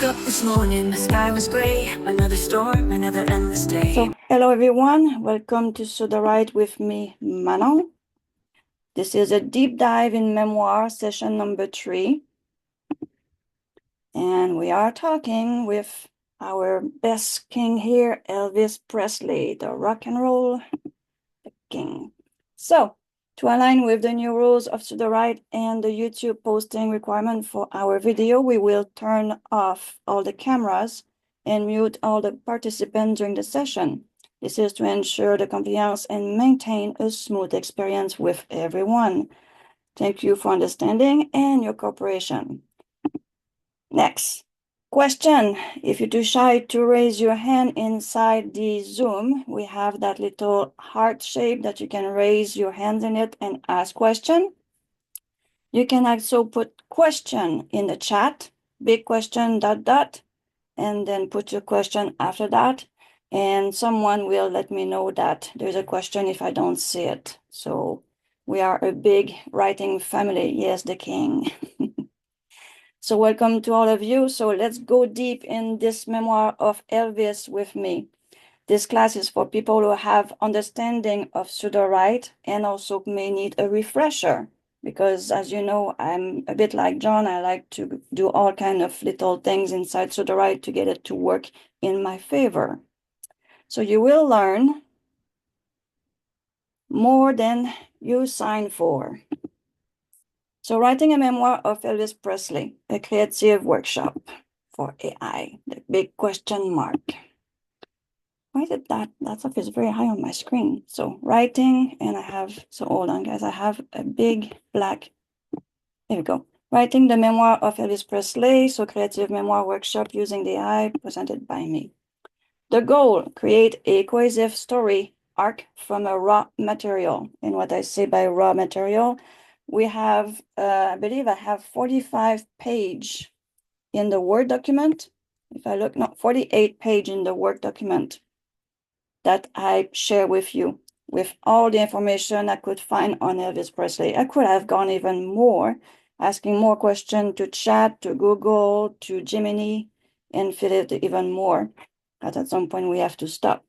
woke up this morning, the sky was gray. Another storm, another endless day. So, hello everyone, welcome to Sudowrite with me, Manon. This is a deep dive in memoir session number 3. And we are talking with our best king here, Elvis Presley, the rock and roll king. So, to align with the new rules of Sudowrite and the YouTube posting requirement for our video, we will turn off all the cameras and mute all the participants during the session. This is to ensure the compliance and maintain a smooth experience with everyone. Thank you for understanding and your cooperation. Next. Question. If you're too shy to raise your hand inside the Zoom, we have that little heart shape that you can raise your hands in it and ask question. You can also put question in the chat, big question, ... and then put your question after that. And someone will let me know that there's a question if I don't see it. So we are a big writing family. Yes, the king. So welcome to all of you. So let's go deep in this memoir of Elvis with me. This class is for people who have understanding of Sudowrite and also may need a refresher because, as you know, I'm a bit like John. I like to do all kind of little things inside Sudowrite to get it to work in my favor. So you will learn more than you sign for. So writing a memoir of Elvis Presley, a creative workshop for AI, the big question mark. Why did that stuff is very high on my screen? So writing, and I have, so hold on guys, I have a big black, there we go. Writing the memoir of Elvis Presley, so creative memoir workshop using the AI presented by me. The goal, create a cohesive story arc from a raw material. And what I say by raw material, we have, I believe I have 45 page in the Word document. If I look, no, 48 page in the Word document that I share with you with all the information I could find on Elvis Presley. I could have gone even more, asking more questions to chat, to Google, to Gemini, and fill it even more. But at some point we have to stop.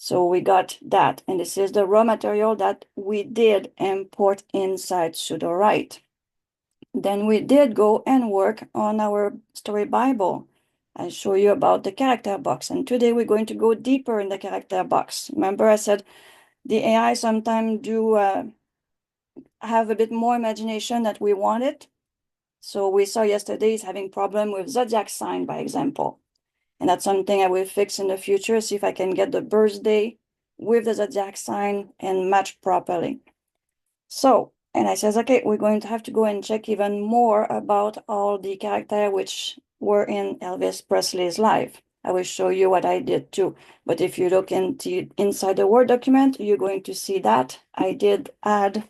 So we got that. And this is the raw material that we did import inside Sudowrite. Then we did go and work on our story Bible. I show you about the character box. And today we're going to go deeper in the character box. Remember I said the AI sometimes do have a bit more imagination that we wanted. So we saw yesterday is having problem with zodiac sign, by example. And that's something I will fix in the future, see if I can get the birthday with the zodiac sign and match properly. So, and I says, okay, we're going to have to go and check even more about all the characters which were in Elvis Presley's life. I will show you what I did too. But if you look inside the Word document, you're going to see that I did add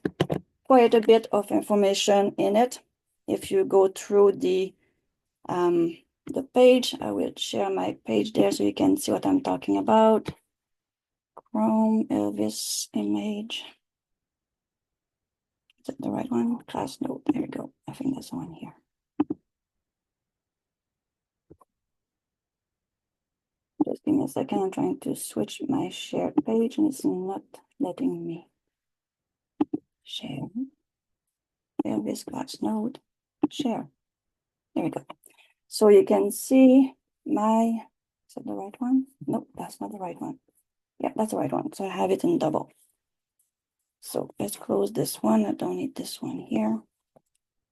quite a bit of information in it. If you go through the page, I will share my page there so you can see what I'm talking about. Chrome Elvis image. Is it the right one? Class note. There we go. I think that's the one here. Just give me a second. I'm trying to switch my shared page and it's not letting me share. Elvis class note. Share. There we go. So you can see my, is that the right one? Nope, that's not the right one. Yeah, that's the right one. So I have it in double. So let's close this one. I don't need this one here.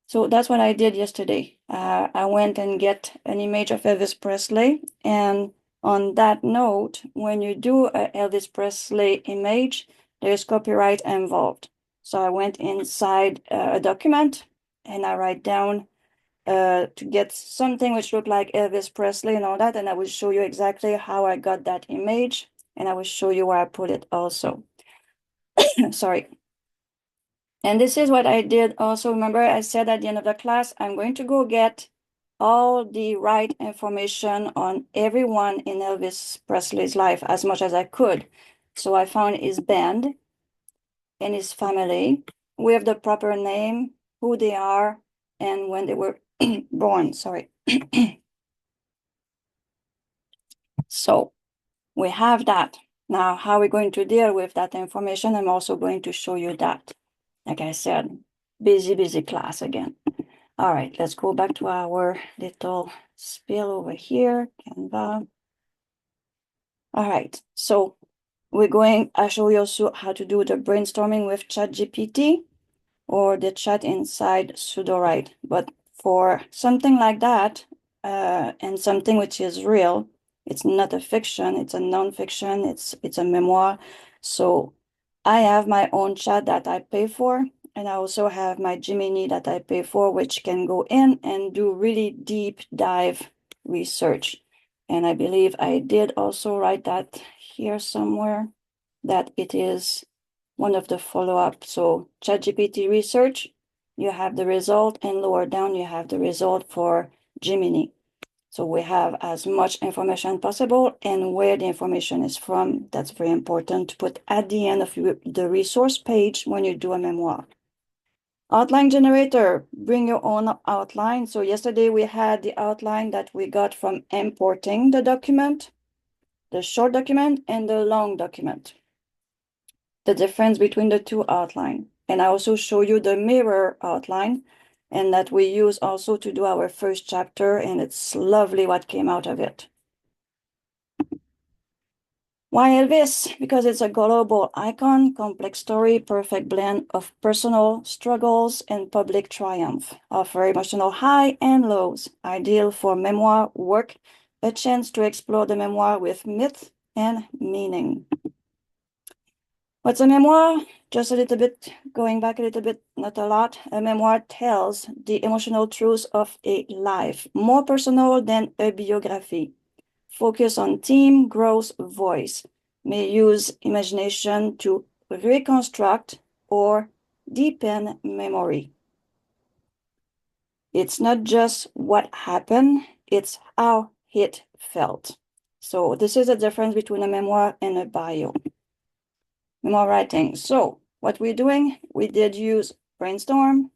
So that's what I did yesterday. I went and get an image of Elvis Presley. And on that note, when you do a Elvis Presley image, there's copyright involved. So I went inside a document and I write down to get something which looked like Elvis Presley and all that. And I will show you exactly how I got that image. And I will show you where I put it also. Sorry. And this is what I did also. Remember, I said at the end of the class, I'm going to go get all the right information on everyone in Elvis Presley's life as much as I could. So I found his band and his family with the proper name, who they are, and when they were born. Sorry. So we have that. Now, how are we going to deal with that information? I'm also going to show you that. Like I said, busy class again. All right, let's go back to our little spill over here, Canva. All right, so I show you also how to do the brainstorming with ChatGPT or the chat inside Sudowrite. But for something like that, and something which is real, it's not a fiction, it's a non-fiction, it's a memoir. So I have my own chat that I pay for, and I also have my Gemini that I pay for, which can go in and do really deep dive research. And I believe I did also write that here somewhere, that it is one of the follow-up. So ChatGPT research, you have the result, and lower down you have the result for Gemini. So we have as much information possible, and where the information is from, that's very important to put at the end of the resource page when you do a memoir. Outline generator, bring your own outline. So yesterday we had the outline that we got from importing the document, the short document and the long document, the difference between the two outline. And I also show you the mirror outline, and that we use also to do our first chapter, and it's lovely what came out of it. Why Elvis? Because it's a global icon, complex story, perfect blend of personal struggles and public triumph, offer emotional high and lows, ideal for memoir work, a chance to explore the memoir with myth and meaning. What's a memoir? Just a little bit, going back a little bit, not a lot. A memoir tells the emotional truth of a life, more personal than a biography. Focus on theme, growth, voice. May use imagination to reconstruct or deepen memory. It's not just what happened, it's how it felt. So this is the difference between a memoir and a bio. Memoir writing. So what we're doing, we did use brainstorm.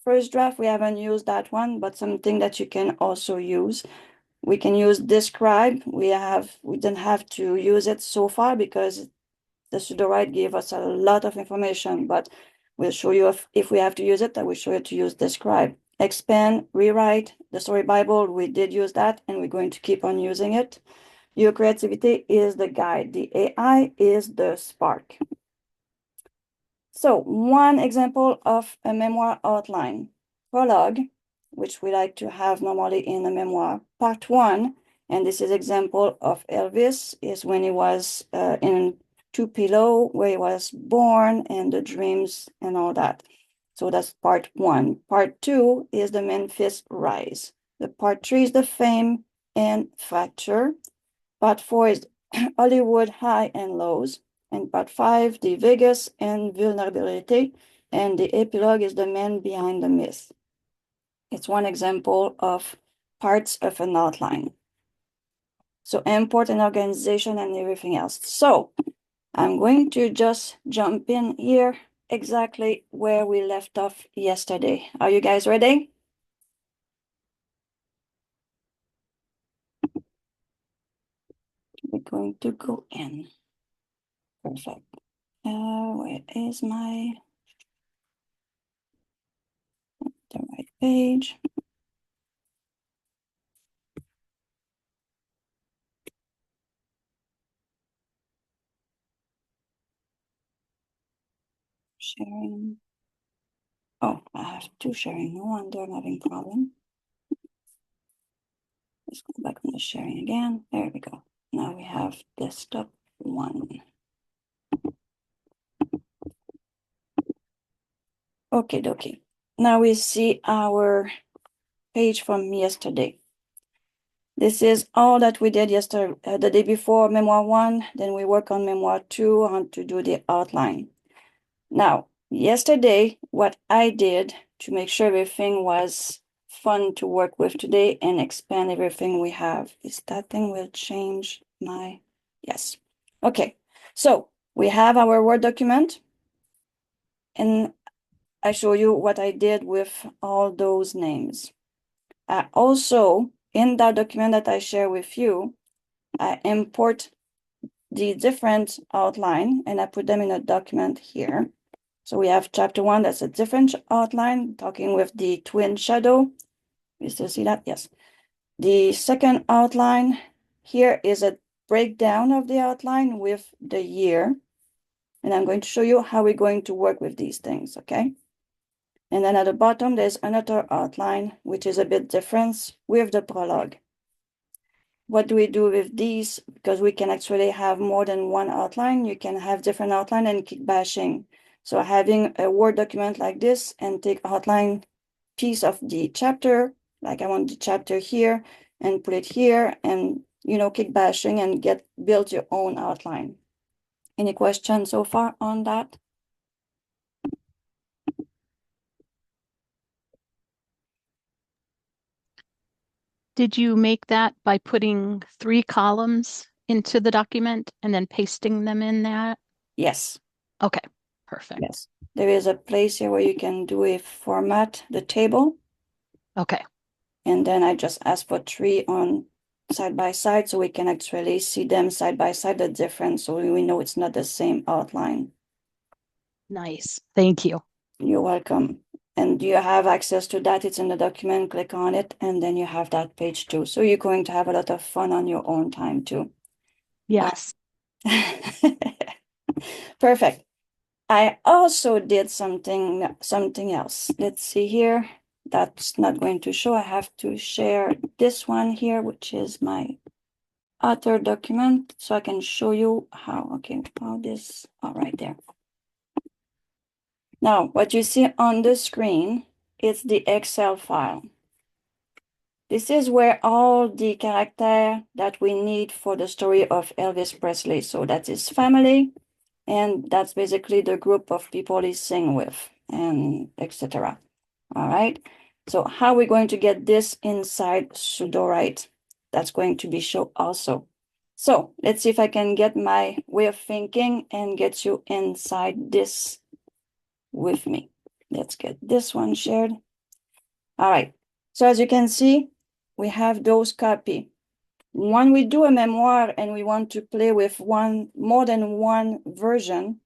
First draft, we haven't used that one, but something that you can also use. We can use describe. We didn't have to use it so far because the Sudowrite gave us a lot of information, but we'll show you if we have to use it, I will show you to use describe. Expand, rewrite, the story Bible, we did use that and we're going to keep on using it. Your creativity is the guide. The AI is the spark. So one example of a memoir outline. Prologue, which we like to have normally in a memoir. Part one, and this is example of Elvis, is when he was in Tupelo, where he was born, and the dreams and all that. So that's part one. Part two is the Memphis rise. The part three is the fame and fracture. Part four is Hollywood high and lows. And part five, the Vegas and vulnerability. And the epilogue is the man behind the myth. It's one example of parts of an outline. So import and organization and everything else. So I'm going to just jump in here exactly where we left off yesterday. Are you guys ready? We're going to go in. Perfect. Where is the right page? Sharing. Oh, I have two sharing. No wonder I'm having problem. Let's go back on the sharing again. There we go. Now we have desktop one. Okay, dokie. Now we see our page from yesterday. This is all that we did yesterday, the day before Memoir 1. Then we work on Memoir 2 on to do the outline. Now, yesterday, what I did to make sure everything was fun to work with today and expand everything we have is that thing will change my, yes. Okay, so we have our Word document and I show you what I did with all those names. Also, in that document that I share with you, I import the different outline and I put them in a document here. So we have chapter 1, that's a different outline, talking with the twin shadow. You still see that? Yes. The second outline here is a breakdown of the outline with the year. And I'm going to show you how we're going to work with these things, okay? And then at the bottom, there's another outline, which is a bit different with the prologue. What do we do with these? Because we can actually have more than one outline. You can have different outline and keep bashing. So having a Word document like this and take outline piece of the chapter, like I want the chapter here and put it here and, you know, keep bashing and build your own outline. Any questions so far on that? Did you make that by putting 3 columns into the document and then pasting them in that? Yes. Okay, perfect. Yes. There is a place here where you can do a format the table. Okay. And then I just ask for 3 on side by side so we can actually see them side by side, the difference, so we know it's not the same outline. Nice. Thank you. You're welcome. And you have access to that. It's in the document. Click on it, and then you have that page too. So you're going to have a lot of fun on your own time too. Yes. Perfect. I also did something else. Let's see here. That's not going to show. I have to share this one here, which is my author document, so I can show you how. Okay, how this. All right, there. Now, what you see on the screen is the Excel file. This is where all the character that we need for the story of Elvis Presley. So that's his family, and that's basically the group of people he's sing with, and etc. All right. So how are we going to get this inside Sudowrite? That's going to be shown also. So let's see if I can get my way of thinking and get you inside this with me. Let's get this one shared. All right. So as you can see, we have those copy. When we do a memoir and we want to play with more than one version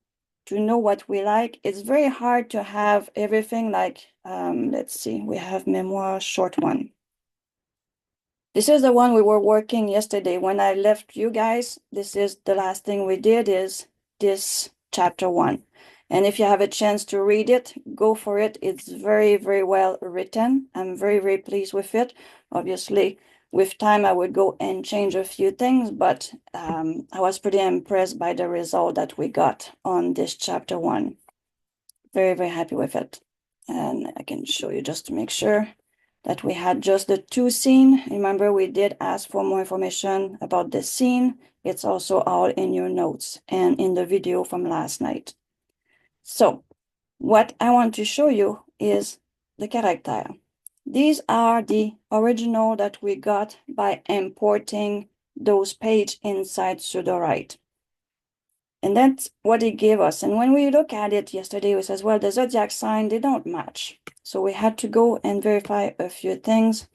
to know what we like, it's very hard to have everything like, let's see, we have memoir short one. This is the one we were working yesterday. When I left you guys, this is the last thing we did is this chapter 1. And if you have a chance to read it, go for it. It's very, very well written. I'm very, very pleased with it. Obviously, with time, I would go and change a few things, but I was pretty impressed by the result that we got on this chapter 1. Very, very happy with it. And I can show you just to make sure that we had just the 2 scenes. Remember, we did ask for more information about the scene. It's also all in your notes and in the video from last night. So what I want to show you is the character. These are the original that we got by importing those pages inside Sudowrite. And that's what it gave us. And when we look at it yesterday, we says, well, the zodiac sign, they don't match. So we had to go and verify a few things.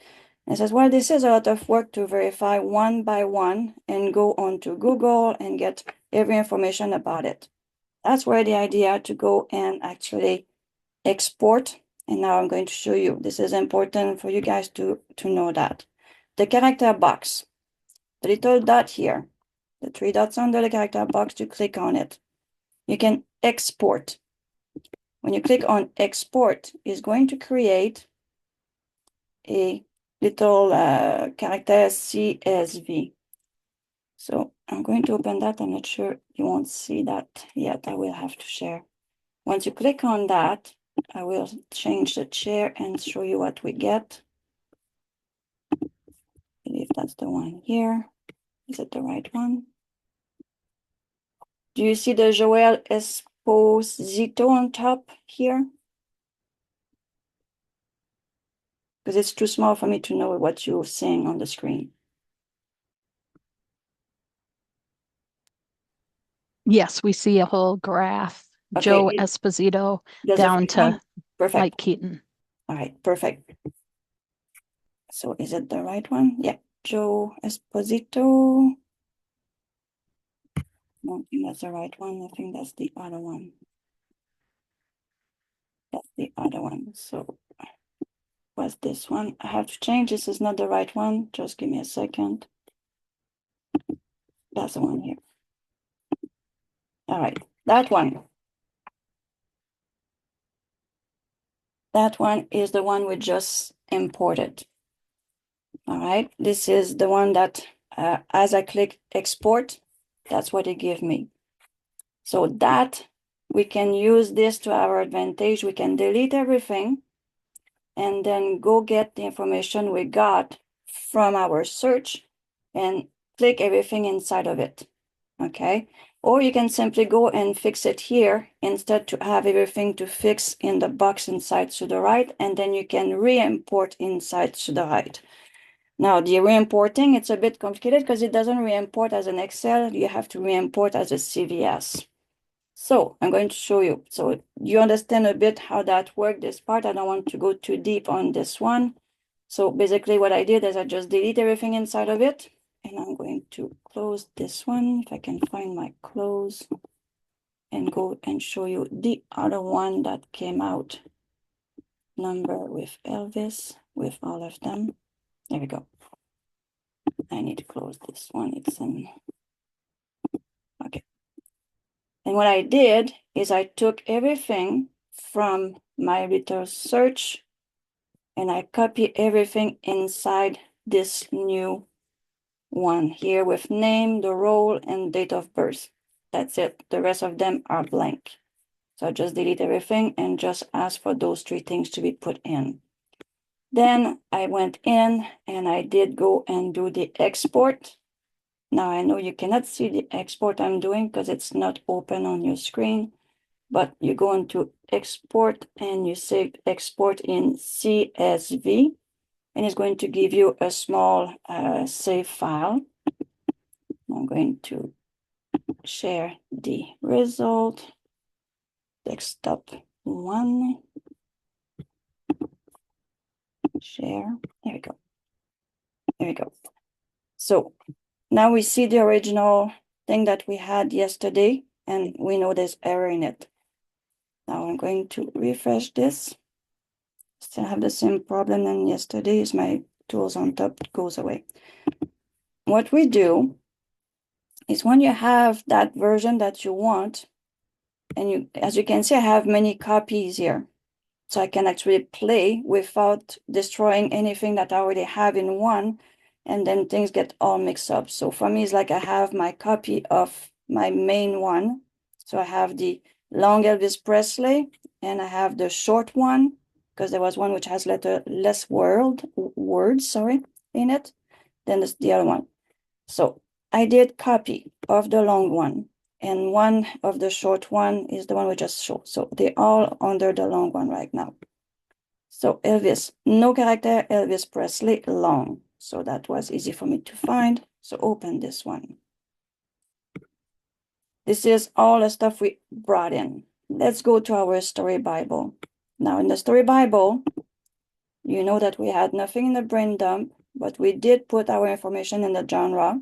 And says, well, this is a lot of work to verify one by one and go onto Google and get every information about it. That's where the idea to go and actually export. And now I'm going to show you. This is important for you guys to know that. The character box, the little dot here, the 3 dots under the character box, you click on it. You can export. When you click on export, it's going to create a little character CSV. So I'm going to open that. I'm not sure you won't see that yet. I will have to share. Once you click on that, I will change the chair and show you what we get. I believe that's the one here. Is it the right one? Do you see the Joel Esposito on top here? Because it's too small for me to know what you're seeing on the screen. Yes, we see a whole graph. Okay. Joe Esposito down to perfect. Mike Keaton. All right, perfect. So is it the right one? Yeah, Joe Esposito. don't think that's the right one. I think that's the other one. That's the other one. So what's this one? I have to change. This is not the right one. Just give me a second. That's the one here. All right, that one. That one is the one we just imported. All right, this is the one that as I click export, that's what it gave me. So that we can use this to our advantage. We can delete everything and then go get the information we got from our search and click everything inside of it. Okay, or you can simply go and fix it here instead to have everything to fix in the box inside Sudowrite, and then you can re-import inside Sudowrite. Now the re-importing, it's a bit complicated because it doesn't re-import as an Excel. You have to re-import as a CVS. So I'm going to show you. So you understand a bit how that worked, this part. I don't want to go too deep on this one. So basically what I did is I just delete everything inside of it. And I'm going to close this one, if I can find my close, and go and show you the other one that came out. Number with Elvis, with all of them. There we go. I need to close this one. It's in. Okay. And what I did is I took everything from my little search and I copy everything inside this new one here with name, the role, and date of birth. That's it. The rest of them are blank. So I just delete everything and just ask for those three things to be put in. Then I went in and I did go and do the export. Now I know you cannot see the export I'm doing because it's not open on your screen, but you go into export and you say export in CSV, and it's going to give you a small save file. I'm going to share the result, desktop one, share, there we go. There we go. So now we see the original thing that we had yesterday, and we know there's error in it. Now I'm going to refresh this. Still have the same problem than yesterday. Is my tools on top goes away. What we do is when you have that version that you want, and you, as you can see, I have many copies here. So I can actually play without destroying anything that I already have in one, and then things get all mixed up. So for me, it's like I have my copy of my main one. So I have the long Elvis Presley, and I have the short one, because there was one which has less words, sorry, in it, than the other one. So I did copy of the long one, and one of the short one is the one we just showed. So they all under the long one right now. So Elvis, no character, Elvis Presley, long. So that was easy for me to find. So open this one. This is all the stuff we brought in. Let's go to our story Bible. Now in the story Bible, you know that we had nothing in the brain dump, but we did put our information in the genre.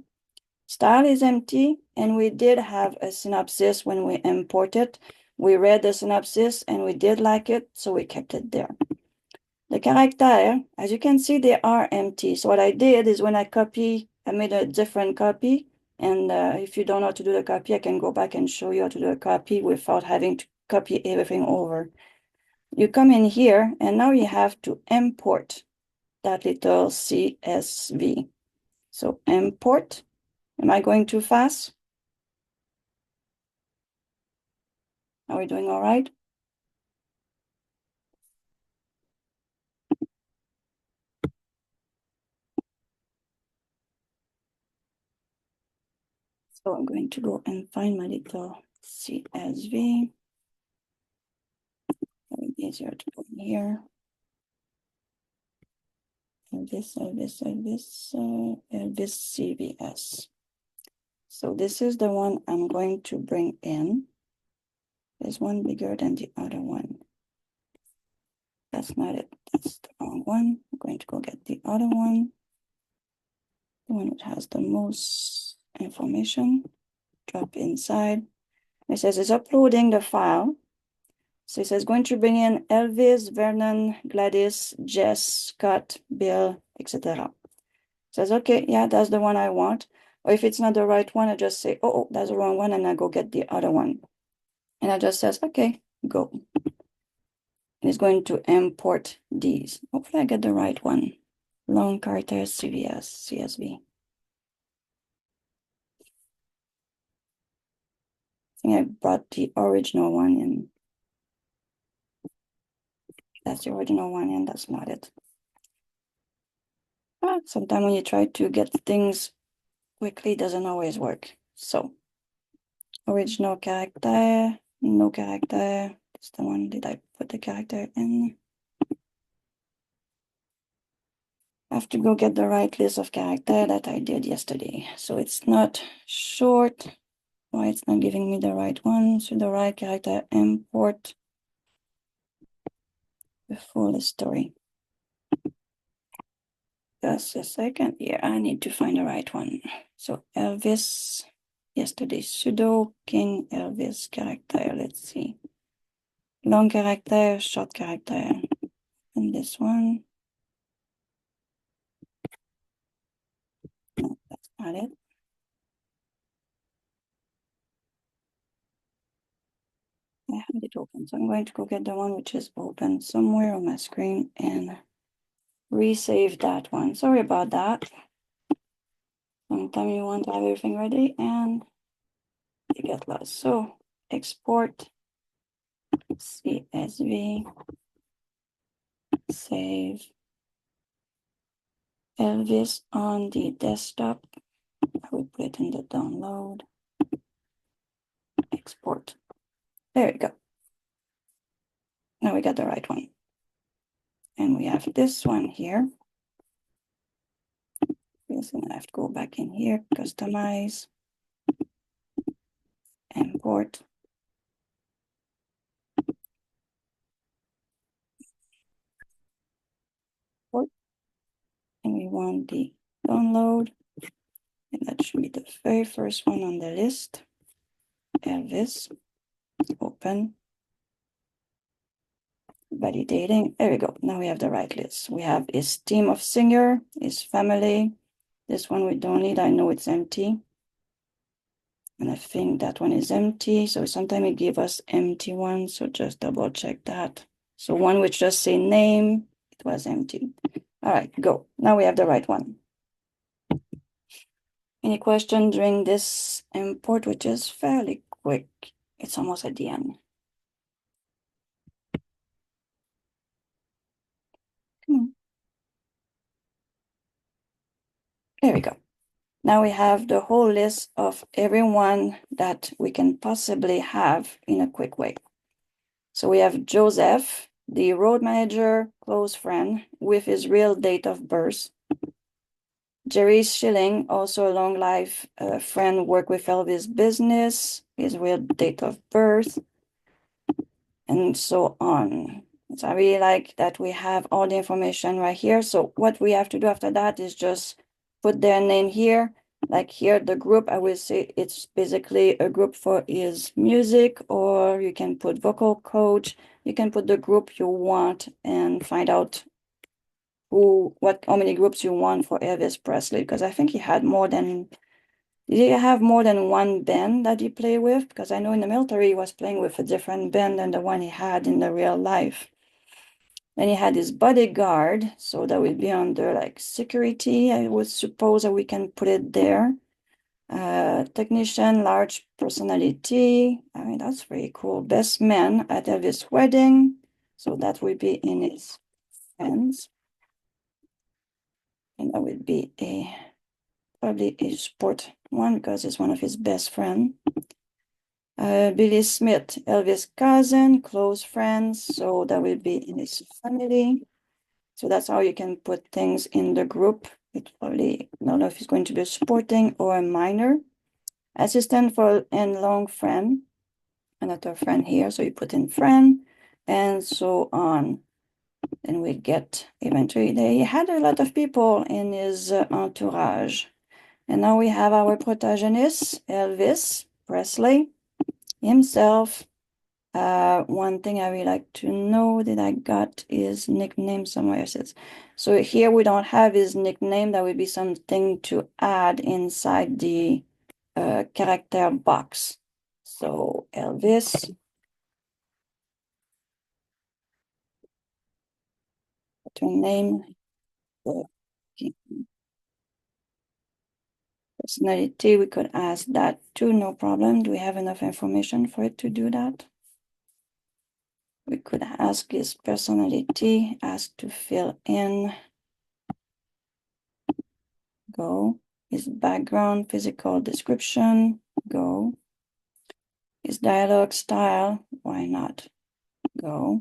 Style is empty, and we did have a synopsis when we import it. We read the synopsis and we did like it, so we kept it there. The character, as you can see, they are empty. So what I did is when I made a different copy. And if you don't know how to do the copy, I can go back and show you how to do a copy without having to copy everything over. You come in here, and now you have to import that little CSV. So import. Am I going too fast? Are we doing all right? So I'm going to go and find my little CSV. Very easier to put in here. Elvis CVS. So this is the one I'm going to bring in. There's one bigger than the other one. That's not it. That's the wrong one. I'm going to go get the other one. The one which has the most information. drop inside. It says it's uploading the file. So it says going to bring in Elvis, Vernon, Gladys, Jess, Scott, Bill, etc. Says, okay, yeah, that's the one I want. Or if it's not the right one, I just say, oh, that's the wrong one, and I go get the other one. And I just says, okay, go. And it's going to import these. Hopefully I get the right one. Long character CSV. I think I brought the original one in. That's the original one, and that's not it. Sometimes when you try to get things quickly, it doesn't always work. So, original character, no character. That's the one. Did I put the character in? I have to go get the right list of character that I did yesterday. So it's not short. Why it's not giving me the right one? So the right character import the full story. Just a second here. I need to find the right one. So Elvis, yesterday sudo king Elvis character. Let's see. Long character, short character. And this one. No, that's not it. I have it open. So I'm going to go get the one which is open somewhere on my screen and resave that one. Sorry about that. Sometimes you want to have everything ready and you get lost. So export CSV, save Elvis on the desktop. I will put it in the download. Export. There we go. Now we got the right one. And we have this one here. Yes, and I have to go back in here, customize, import. And we want the download. And that should be the very first one on the list. Elvis, open, validating. There we go. Now we have the right list. We have his team of singer, his family. This one we don't need. I know it's empty. And I think that one is empty. So sometimes it gives us empty ones. So just double check that. So one which just say name, it was empty. All right, go. Now we have the right one. Any question during this import, which is fairly quick? It's almost at the end. Come on. There we go. Now we have the whole list of everyone that we can possibly have in a quick way. So we have Joseph, the road manager, close friend with his real date of birth. Jerry Schilling, also a long life friend, work with Elvis business, his real date of birth, and so on. So I really like that we have all the information right here. So what we have to do after that is just put their name here. Like here, the group, I will say it's basically a group for his music, or you can put vocal coach. You can put the group you want and find out how many groups you want for Elvis Presley, because I think he had more than, did he have more than one band that he played with? Because I know in the military he was playing with a different band than the one he had in the real life. Then he had his bodyguard, so that would be under like security. I would suppose that we can put it there. Technician, large personality. I mean, that's very cool. Best man at Elvis' wedding. So that would be in his hands. And that would be probably a sport one because it's one of his best friend. Billy Smith, Elvis' cousin, close friends. So that will be in his family. So that's how you can put things in the group. It probably, I don't know if it's going to be a sporting or a minor. Assistant for and long friend, another friend here. So you put in friend and so on. And we get eventually, they had a lot of people in his entourage. And now we have our protagonist, Elvis. Presley himself. One thing I would like to know that I got is nickname somewhere. It says, so here we don't have his nickname. That would be something to add inside the character box. So Elvis, to name the personality, we could ask that too, no problem. Do we have enough information for it to do that? We could ask his personality, ask to fill in, go. His background, physical description, go. His dialogue style, why not, go.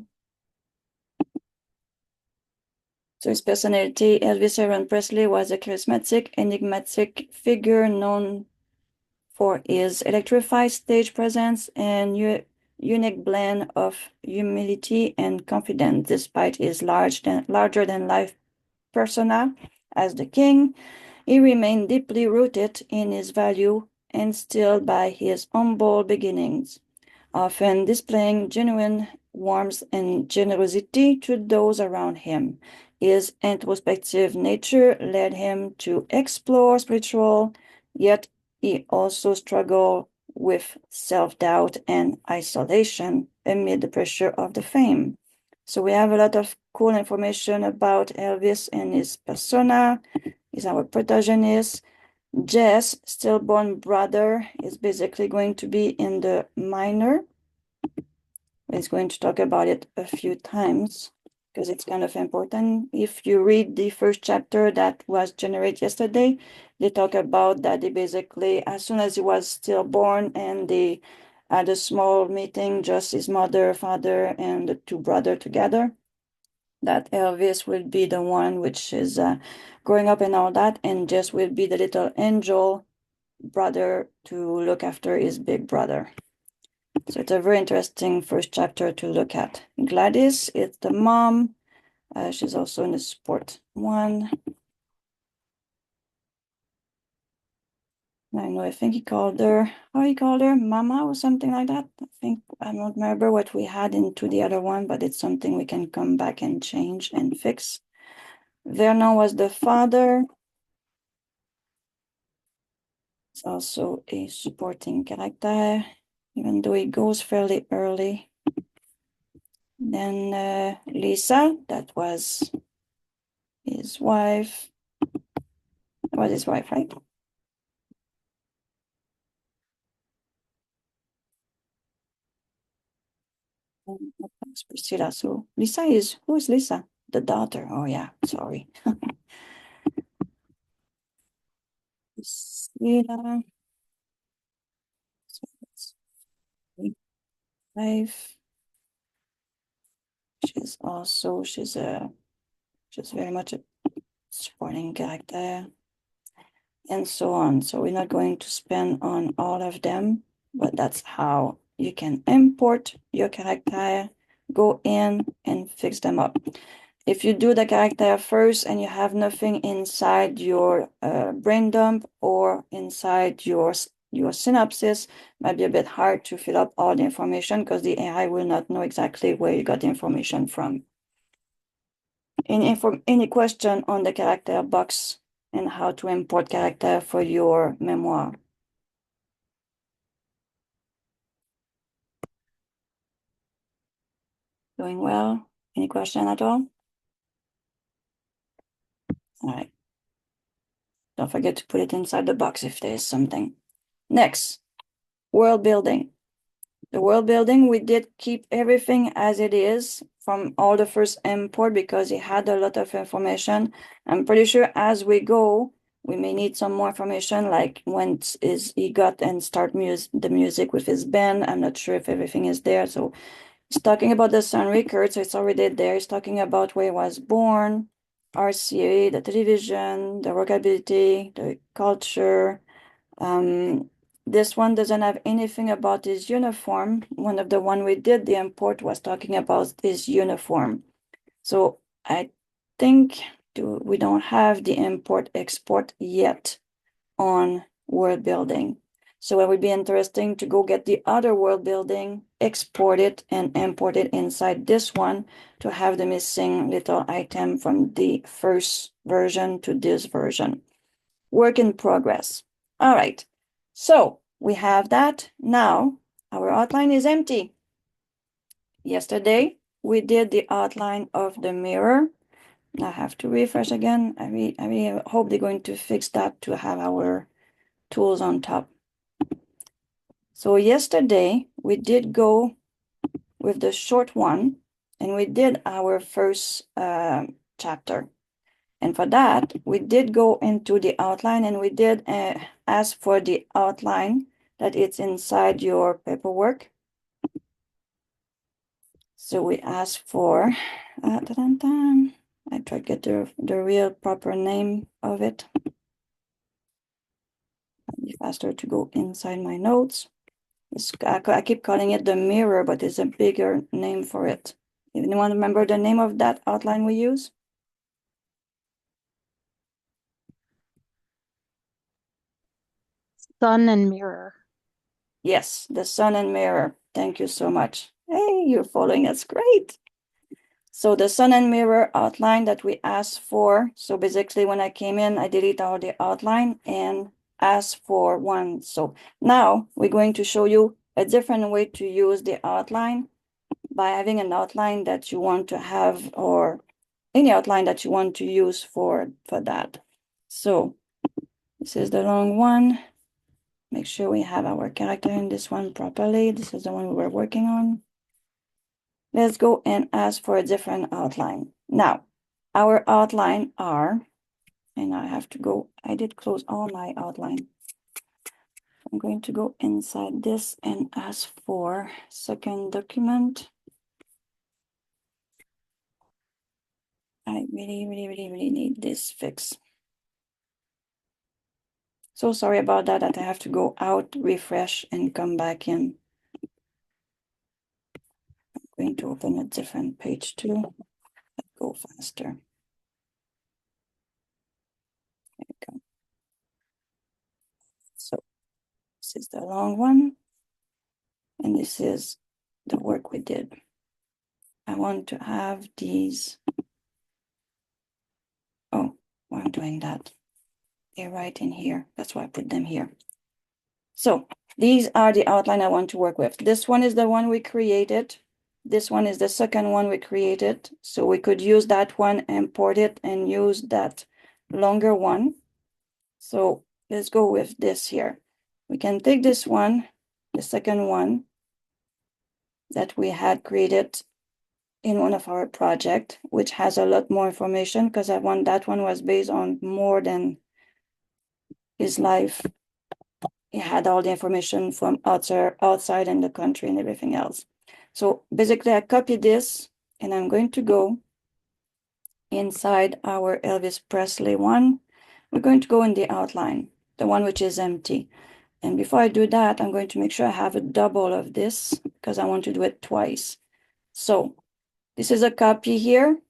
So his personality, Elvis Aaron Presley was a charismatic, enigmatic figure known for his electrified stage presence and unique blend of humility and confidence, despite his larger-than-life persona as the king. He remained deeply rooted in his value and still by his humble beginnings, often displaying genuine warmth and generosity to those around him. His introspective nature led him to explore spiritual, yet he also struggled with self-doubt and isolation amid the pressure of the fame. So we have a lot of cool information about Elvis and his persona. He's our protagonist. Jess, stillborn brother, is basically going to be in the minor. He's going to talk about it a few times because it's kind of important. If you read the first chapter that was generated yesterday, they talk about that they basically, as soon as he was stillborn and they had a small meeting, just his mother, father, and the two brothers together, that Elvis will be the one which is growing up and all that, and Jess will be the little angel brother to look after his big brother. So it's a very interesting first chapter to look at. Gladys is the mom. She's also in the support one. I think he called her, how he called her, Mama or something like that. I don't remember what we had into the other one, but it's something we can come back and change and fix. Vernon was the father. It's also a supporting character, even though he goes fairly early. Then Lisa, that was his wife. That was his wife, right? That's Priscilla. So Lisa is, who is Lisa? The daughter. Oh yeah, sorry. Priscilla. So that's wife. She's very much a supporting character, and so on. So we're not going to spend on all of them, but that's how you can import your character, go in and fix them up. If you do the character first and you have nothing inside your brain dump or inside your synopsis, might be a bit hard to fill up all the information because the AI will not know exactly where you got the information from. Any question on the character box and how to import character for your memoir? Doing well? Any question at all? All right. Don't forget to put it inside the box if there's something. Next, world building. The world building, we did keep everything as it is from all the first import because it had a lot of information. I'm pretty sure as we go, we may need some more information, like when is he got and start the music with his band. I'm not sure if everything is there. So he's talking about the Sun record, so it's already there. He's talking about where he was born, RCA, the television, the workability, the culture. This one doesn't have anything about his uniform. One of the one we did the import was talking about his uniform. So I think we don't have the import export yet on world building. So it would be interesting to go get the other world building, export it, and import it inside this one to have the missing little item from the first version to this version. Work in progress. All right, so we have that. Now our outline is empty. Yesterday, we did the outline of the mirror. I have to refresh again. I really hope they're going to fix that to have our tools on top. So yesterday, we did go with the short one, and we did our first chapter. And for that, we did go into the outline, and we did ask for the outline that it's inside your paperwork. So we asked for, I try to get the real proper name of it. It'd be faster to go inside my notes. I keep calling it the mirror, but it's a bigger name for it. Anyone remember the name of that outline we use? Sun and mirror. Yes, the sun and mirror. Thank you so much. Hey, you're following us. Great. So the sun and mirror outline that we asked for. So basically when I came in, I deleted all the outline and asked for one. So now we're going to show you a different way to use the outline by having an outline that you want to have or any outline that you want to use for that. So this is the long one. Make sure we have our character in this one properly. This is the one we were working on. Let's go and ask for a different outline. Now, our outline are, and I have to go, I did close all my outline. I'm going to go inside this and ask for second document. I really need this fix. So sorry about that, I have to go out, refresh, and come back in. I'm going to open a different page too. Let's go faster. There we go. So this is the long one, and this is the work we did. I want to have these. Oh, why I'm doing that? They're right in here. That's why I put them here. So these are the outline I want to work with. This one is the one we created. This one is the second one we created. So we could use that one, import it, and use that longer one. So let's go with this here. We can take this one, the second one that we had created in one of our projects, which has a lot more information because that one was based on more than his life. He had all the information from outside in the country and everything else. So basically I copy this and I'm going to go inside our Elvis Presley one. We're going to go in the outline, the one which is empty. And before I do that, I'm going to make sure I have a double of this because I want to do it twice. So this is a copy here.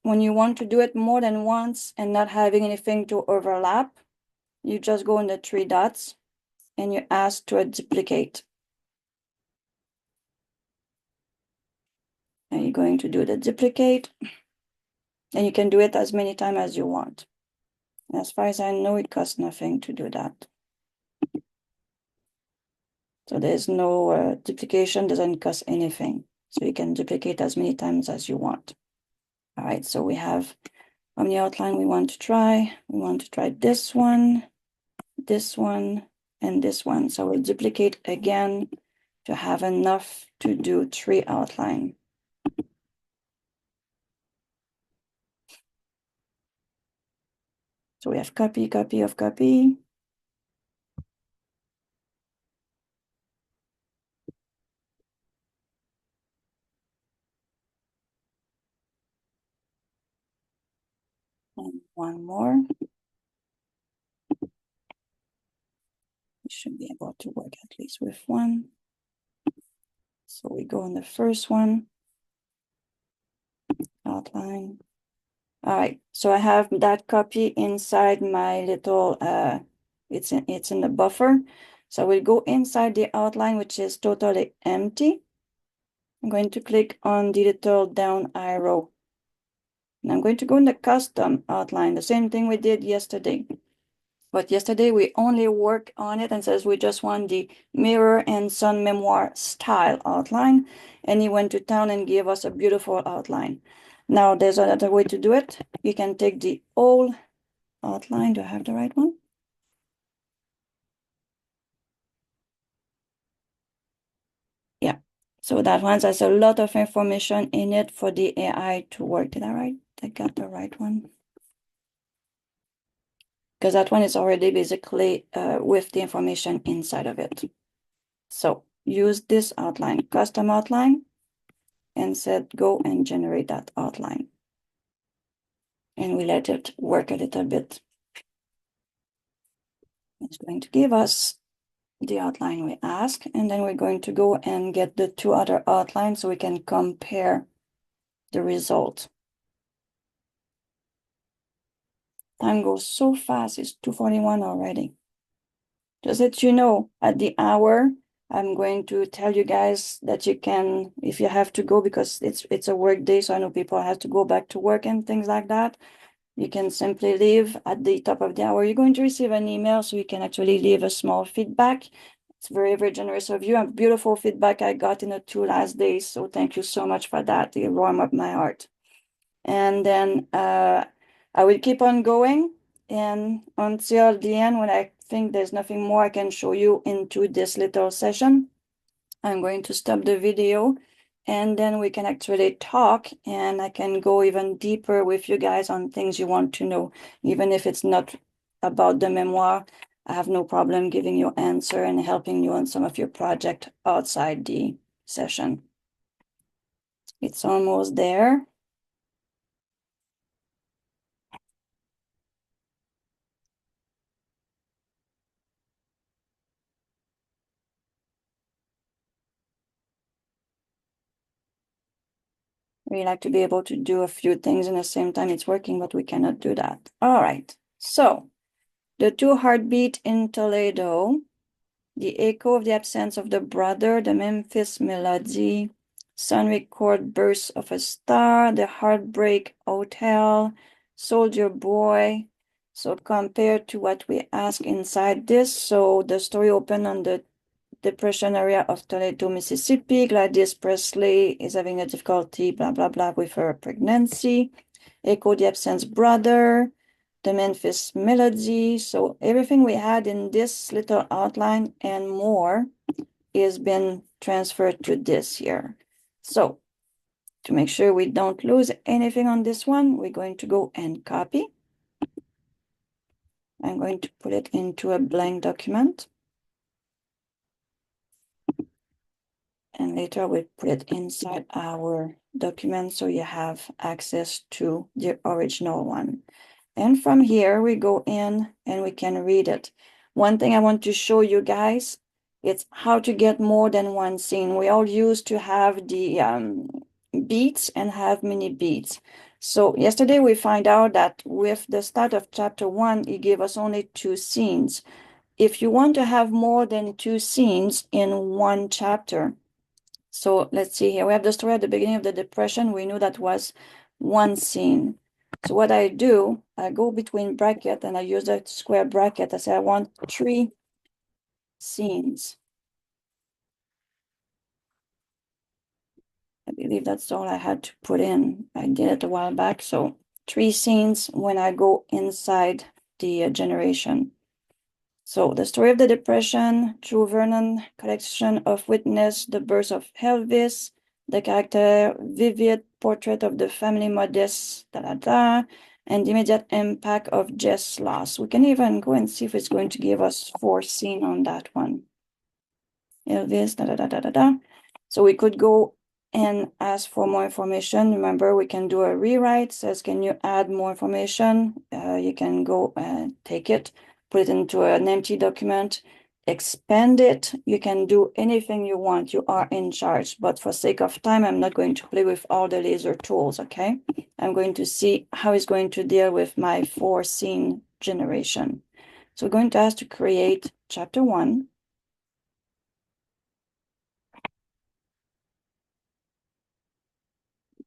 When you want to do it more than once and not having anything to overlap, you just go in the three dots and you ask to duplicate. And you're going to do the duplicate. And you can do it as many times as you want. And as far as I know, it costs nothing to do that. So there's no duplication, doesn't cost anything. So you can duplicate as many times as you want. All right, so we have on the outline we want to try. We want to try this one, and this one. So we'll duplicate again to have enough to do 3 outline. So we have copy, copy of copy. And one more. We should be able to work at least with one. So we go on the first one, outline. All right, so I have that copy inside my little, it's in the buffer. So we'll go inside the outline, which is totally empty. I'm going to click on the little down arrow. And I'm going to go in the custom outline, the same thing we did yesterday. But yesterday we only work on it and says we just want the mirror and sun memoir style outline. And he went to town and gave us a beautiful outline. Now there's another way to do it. You can take the old outline. Do I have the right one? Yeah. So that one has a lot of information in it for the AI to work. Did I got the right one? Because that one is already basically with the information inside of it. So use this outline, custom outline, and said go and generate that outline. And we let it work a little bit. It's going to give us the outline we ask, and then we're going to go and get the two other outlines so we can compare the result. Time goes so fast, it's 2:41 already. Just that you know, at the hour, I'm going to tell you guys that you can, if you have to go, because it's a work day, so I know people have to go back to work and things like that. You can simply leave at the top of the hour. You're going to receive an email, so you can actually leave a small feedback. It's very, very generous of you. And beautiful feedback I got in the 2 last days. So thank you so much for that. You warm up my heart. And then I will keep on going, and until the end, when I think there's nothing more I can show you into this little session, I'm going to stop the video, and then we can actually talk, and I can go even deeper with you guys on things you want to know, even if it's not about the memoir. I have no problem giving you answer and helping you on some of your project outside the session. It's almost there. We like to be able to do a few things in the same time it's working, but we cannot do that. All right. So the two heartbeat in Toledo, the echo of the absence of the brother, the Memphis melody, sun record burst of a star, the heartbreak hotel, soldier boy. So compared to what we ask inside this, so the story opened on the Depression area of Toledo, Mississippi. Gladys Presley is having a difficulty, blah, blah, blah, with her pregnancy. Echo the absence brother, the Memphis melody. So everything we had in this little outline and more is been transferred to this here. So to make sure we don't lose anything on this one, we're going to go and copy. I'm going to put it into a blank document. And later we put it inside our document so you have access to the original one. And from here we go in and we can read it. One thing I want to show you guys, it's how to get more than one scene. We all used to have the beats and have mini beats. So yesterday we find out that with the start of chapter 1, it gave us only 2 scenes. If you want to have more than 2 scenes in one chapter, so let's see here. We have the story at the beginning of the Depression. We knew that was 1 scene. So what I do, I go between bracket and I use the square bracket. I say I want 3 scenes. I believe that's all I had to put in. I did it a while back. So 3 scenes when I go inside the generation. So the story of the Depression, True Vernon, collection of witness, the birth of Elvis, the character, vivid portrait of the family modest, and the immediate impact of Jess' loss. We can even go and see if it's going to give us 4 scenes on that one. Elvis, So we could go and ask for more information. Remember, we can do a rewrite. Says, can you add more information? You can go and take it, put it into an empty document, expand it. You can do anything you want. You are in charge. But for sake of time, I'm not going to play with all the laser tools, okay? I'm going to see how it's going to deal with my 4 scene generation. So we're going to ask to create chapter 1.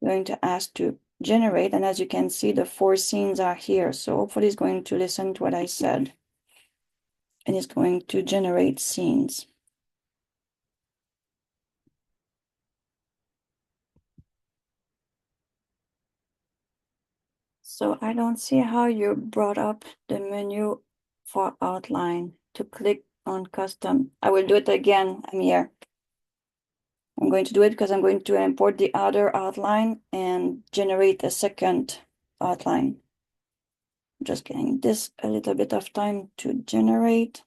going to ask to generate. And as you can see, the 4 scenes are here. So hopefully it's going to listen to what I said. And it's going to generate scenes. So I don't see how you brought up the menu for outline to click on custom. I will do it again. I'm here. I'm going to do it because I'm going to import the other outline and generate a second outline. Just getting this a little bit of time to generate.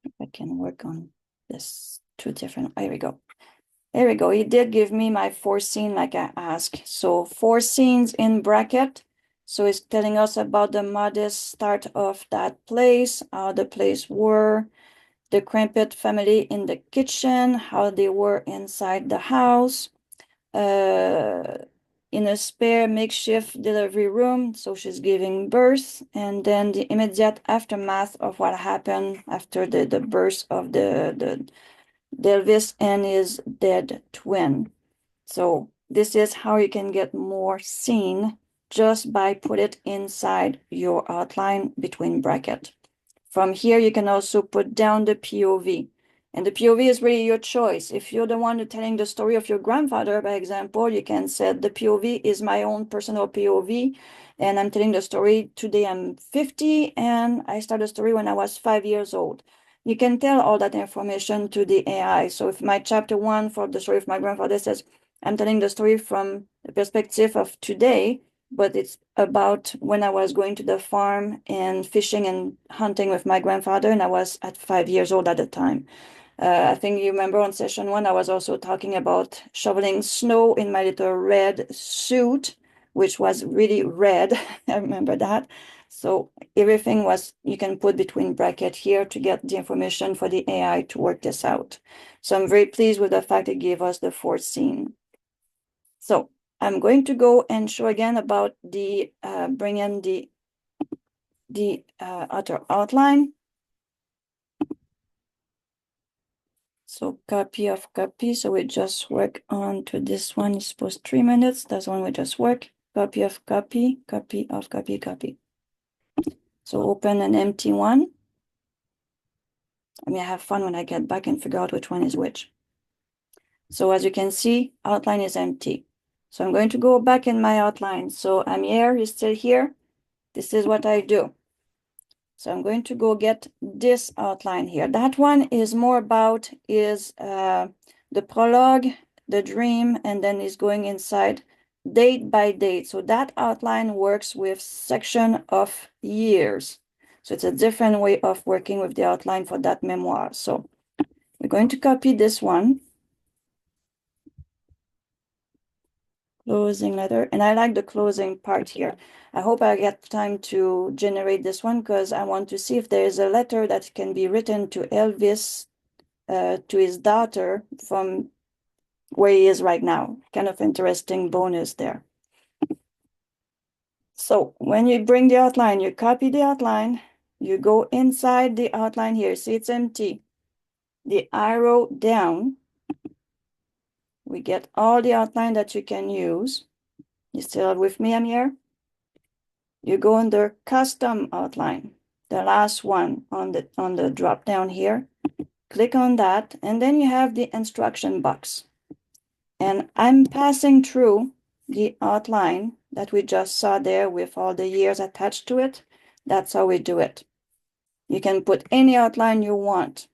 If I can work on this 2 different, here we go. There we go. He did give me my 4 scene like I asked. So 4 scenes in bracket. So it's telling us about the modest start of that place, how the place were, the Crampet family in the kitchen, how they were inside the house, in a spare makeshift delivery room. So she's giving birth, and then the immediate aftermath of what happened after the birth of the Elvis and his dead twin. So this is how you can get more scene just by put it inside your outline between bracket. From here, you can also put down the POV. And the POV is really your choice. If you're the one telling the story of your grandfather, by example, you can say the POV is my own personal POV. And I'm telling the story today I'm 50 and I started the story when I was 5 years old. You can tell all that information to the AI. So if my chapter 1 for the story of my grandfather says, I'm telling the story from the perspective of today, but it's about when I was going to the farm and fishing and hunting with my grandfather, and I was at 5 years old at the time. I think you remember on session 1, I was also talking about shoveling snow in my little red suit, which was really red. I remember that. So everything was, you can put between bracket here to get the information for the AI to work this out. So I'm very pleased with the fact it gave us the 4th scene. So I'm going to go and show again about the bring in the outer outline. So copy of copy. So we just work on to this one. It's supposed 3 minutes. That's one we just work. Copy of copy, copy of copy, copy. So open an empty one. I mean, I have fun when I get back and figure out which one is which. So as you can see, outline is empty. So I'm going to go back in my outline. So I'm here, is still here. This is what I do. So I'm going to go get this outline here. That one is more about the prologue, the dream, and then is going inside date by date. So that outline works with section of years. So it's a different way of working with the outline for that memoir. So we're going to copy this one. Closing letter, and I like the closing part here. I hope I get time to generate this one because I want to see if there is a letter that can be written to Elvis, to his daughter from where he is right now. Kind of interesting bonus there. So when you bring the outline, you copy the outline, you go inside the outline here. See, it's empty. The arrow down, we get all the outline that you can use. You still with me, Amir? You go under custom outline, the last one on the drop down here. Click on that, and then you have the instruction box. And I'm passing through the outline that we just saw there with all the years attached to it. That's how we do it. You can put any outline you want.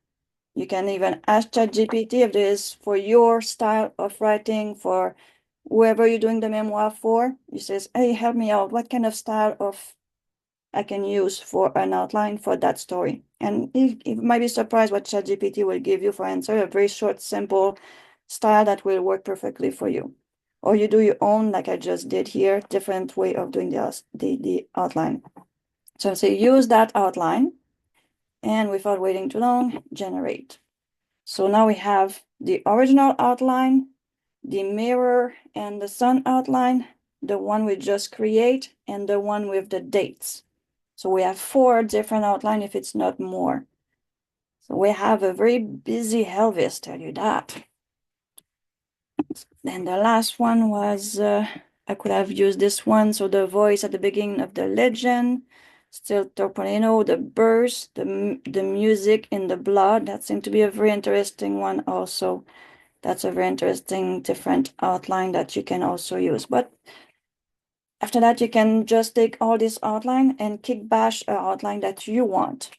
You can even ask ChatGPT if it is for your style of writing, for whoever you're doing the memoir for. You says, hey, help me out. What kind of style of I can use for an outline for that story? And you might be surprised what ChatGPT will give you for answer, a very short, simple style that will work perfectly for you. Or you do your own, like I just did here, different way of doing the outline. So say use that outline, and without waiting too long, generate. So now we have the original outline, the mirror and the sun outline, the one we just create, and the one with the dates. So we have 4 different outlines if it's not more. So we have a very busy Elvis, tell you that. Then the last one was, I could have used this one. So the voice at the beginning of the legend, still Topolino, the burst, the music in the blood. That seemed to be a very interesting one also. That's a very interesting different outline that you can also use. But after that, you can just take all this outline and kick bash an outline that you want.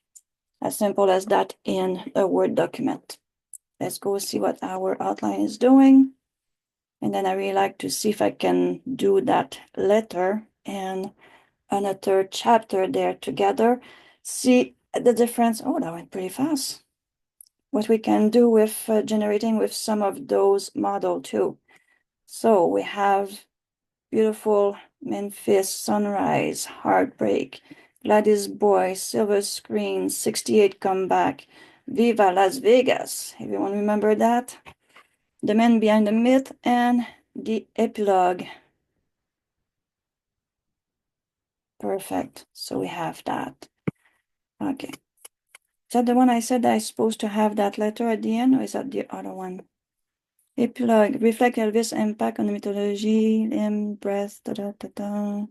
As simple as that in a Word document. Let's go see what our outline is doing. And then I really like to see if I can do that letter and another chapter there together. See the difference. Oh, that went pretty fast. What we can do with generating with some of those model too. So we have beautiful Memphis sunrise, heartbreak, Gladys Boy, silver screen, 68 comeback, Viva Las Vegas. Everyone remember that? The man behind the myth and the epilogue. Perfect. So we have that. Okay. Is that the one I said I'm supposed to have that letter at the end, or is that the other one? Epilogue. Reflect Elvis' impact on the mythology, limb, breath, da da da da.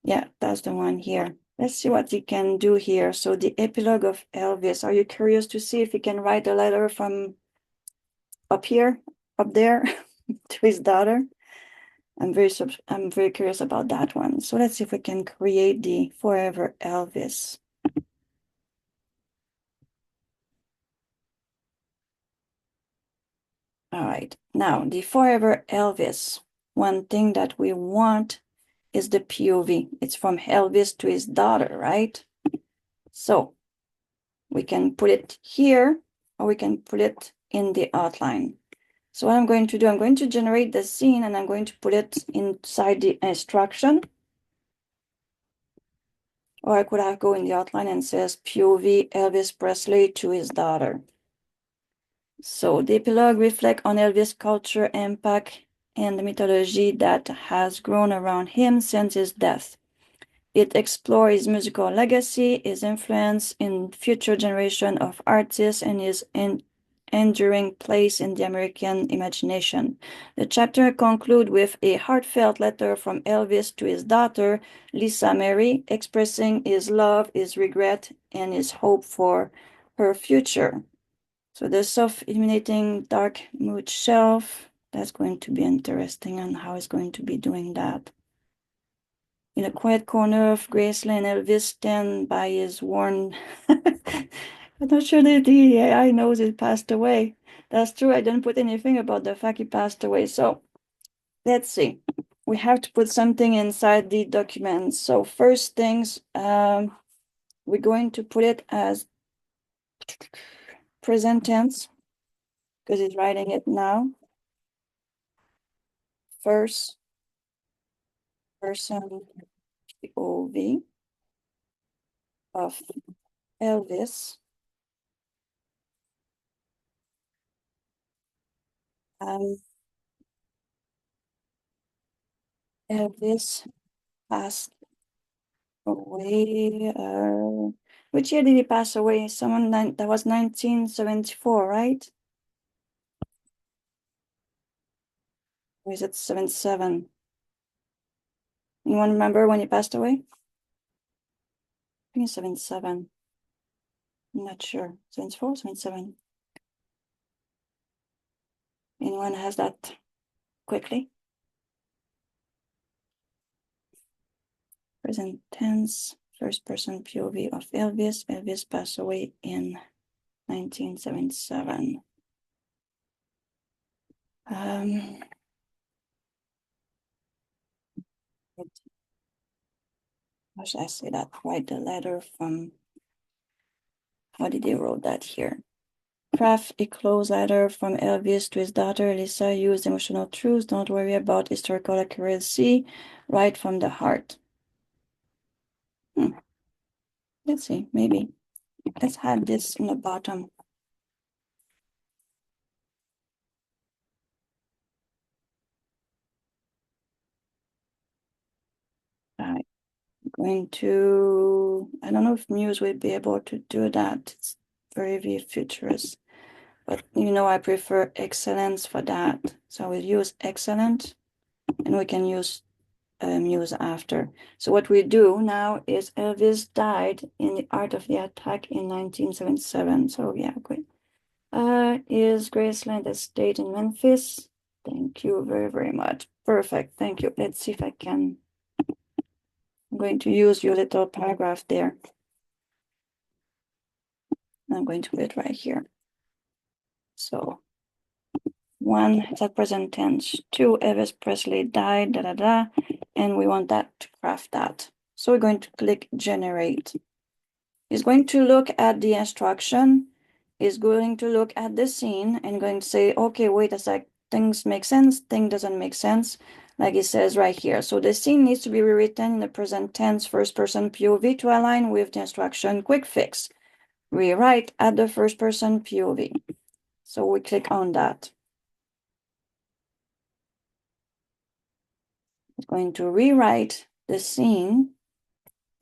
Yeah, that's the one here. Let's see what he can do here. So the epilogue of Elvis. Are you curious to see if he can write a letter from up here, up there, to his daughter? I'm very curious about that one. So let's see if we can create the Forever Elvis. All right, now the Forever Elvis. One thing that we want is the POV. It's from Elvis to his daughter, right? So we can put it here, or we can put it in the outline. So what I'm going to do, I'm going to generate the scene and I'm going to put it inside the instruction. Or I could have go in the outline and says POV Elvis Presley to his daughter. So the epilogue reflects on Elvis' culture impact and the mythology that has grown around him since his death. It explores his musical legacy, his influence in future generation of artists, and his enduring place in the American imagination. The chapter concludes with a heartfelt letter from Elvis to his daughter, Lisa Mary, expressing his love, his regret, and his hope for her future. So the self-illuminating dark mood shelf, that's going to be interesting on how it's going to be doing that. In a quiet corner of Graceland, Elvis stands by his worn. I'm not sure that the AI knows he passed away. That's true. I didn't put anything about the fact he passed away. So let's see. We have to put something inside the document. So first things, we're going to put it as present tense because he's writing it now. First person POV of Elvis. Elvis passed away. Which year did he pass away? That was 1974, right? Or is it 77? Anyone remember when he passed away? I think it's 77. I'm not sure. 74, 77. Anyone has that quickly? Present tense, first person POV of Elvis. Elvis passed away in 1977. How should I say that? Write the letter from, how did they wrote that here? Craft a close letter from Elvis to his daughter Lisa. Use emotional truths. Don't worry about historical accuracy. Write from the heart. Let's see, maybe. Let's add this in the bottom. All right. Going to, I don't know if Muse will be able to do that. It's very futurist. But you know, I prefer Excellence for that. So I will use Excellent and we can use Muse after. So what we do now is Elvis died in the Art of the Attack in 1977. So yeah, great. Is Graceland Estate in Memphis? Thank you very much. Perfect. Thank you. Let's see if I can. I'm going to use your little paragraph there. I'm going to put it right here. So 1, it's at present tense. 2, Elvis Presley died, and we want that to craft that. So we're going to click generate. It's going to look at the instruction, is going to look at the scene and going to say, okay, wait a sec, things make sense, thing doesn't make sense, like it says right here. So the scene needs to be rewritten in the present tense first person POV to align with the instruction quick fix. Rewrite at the first person POV. So we click on that. It's going to rewrite the scene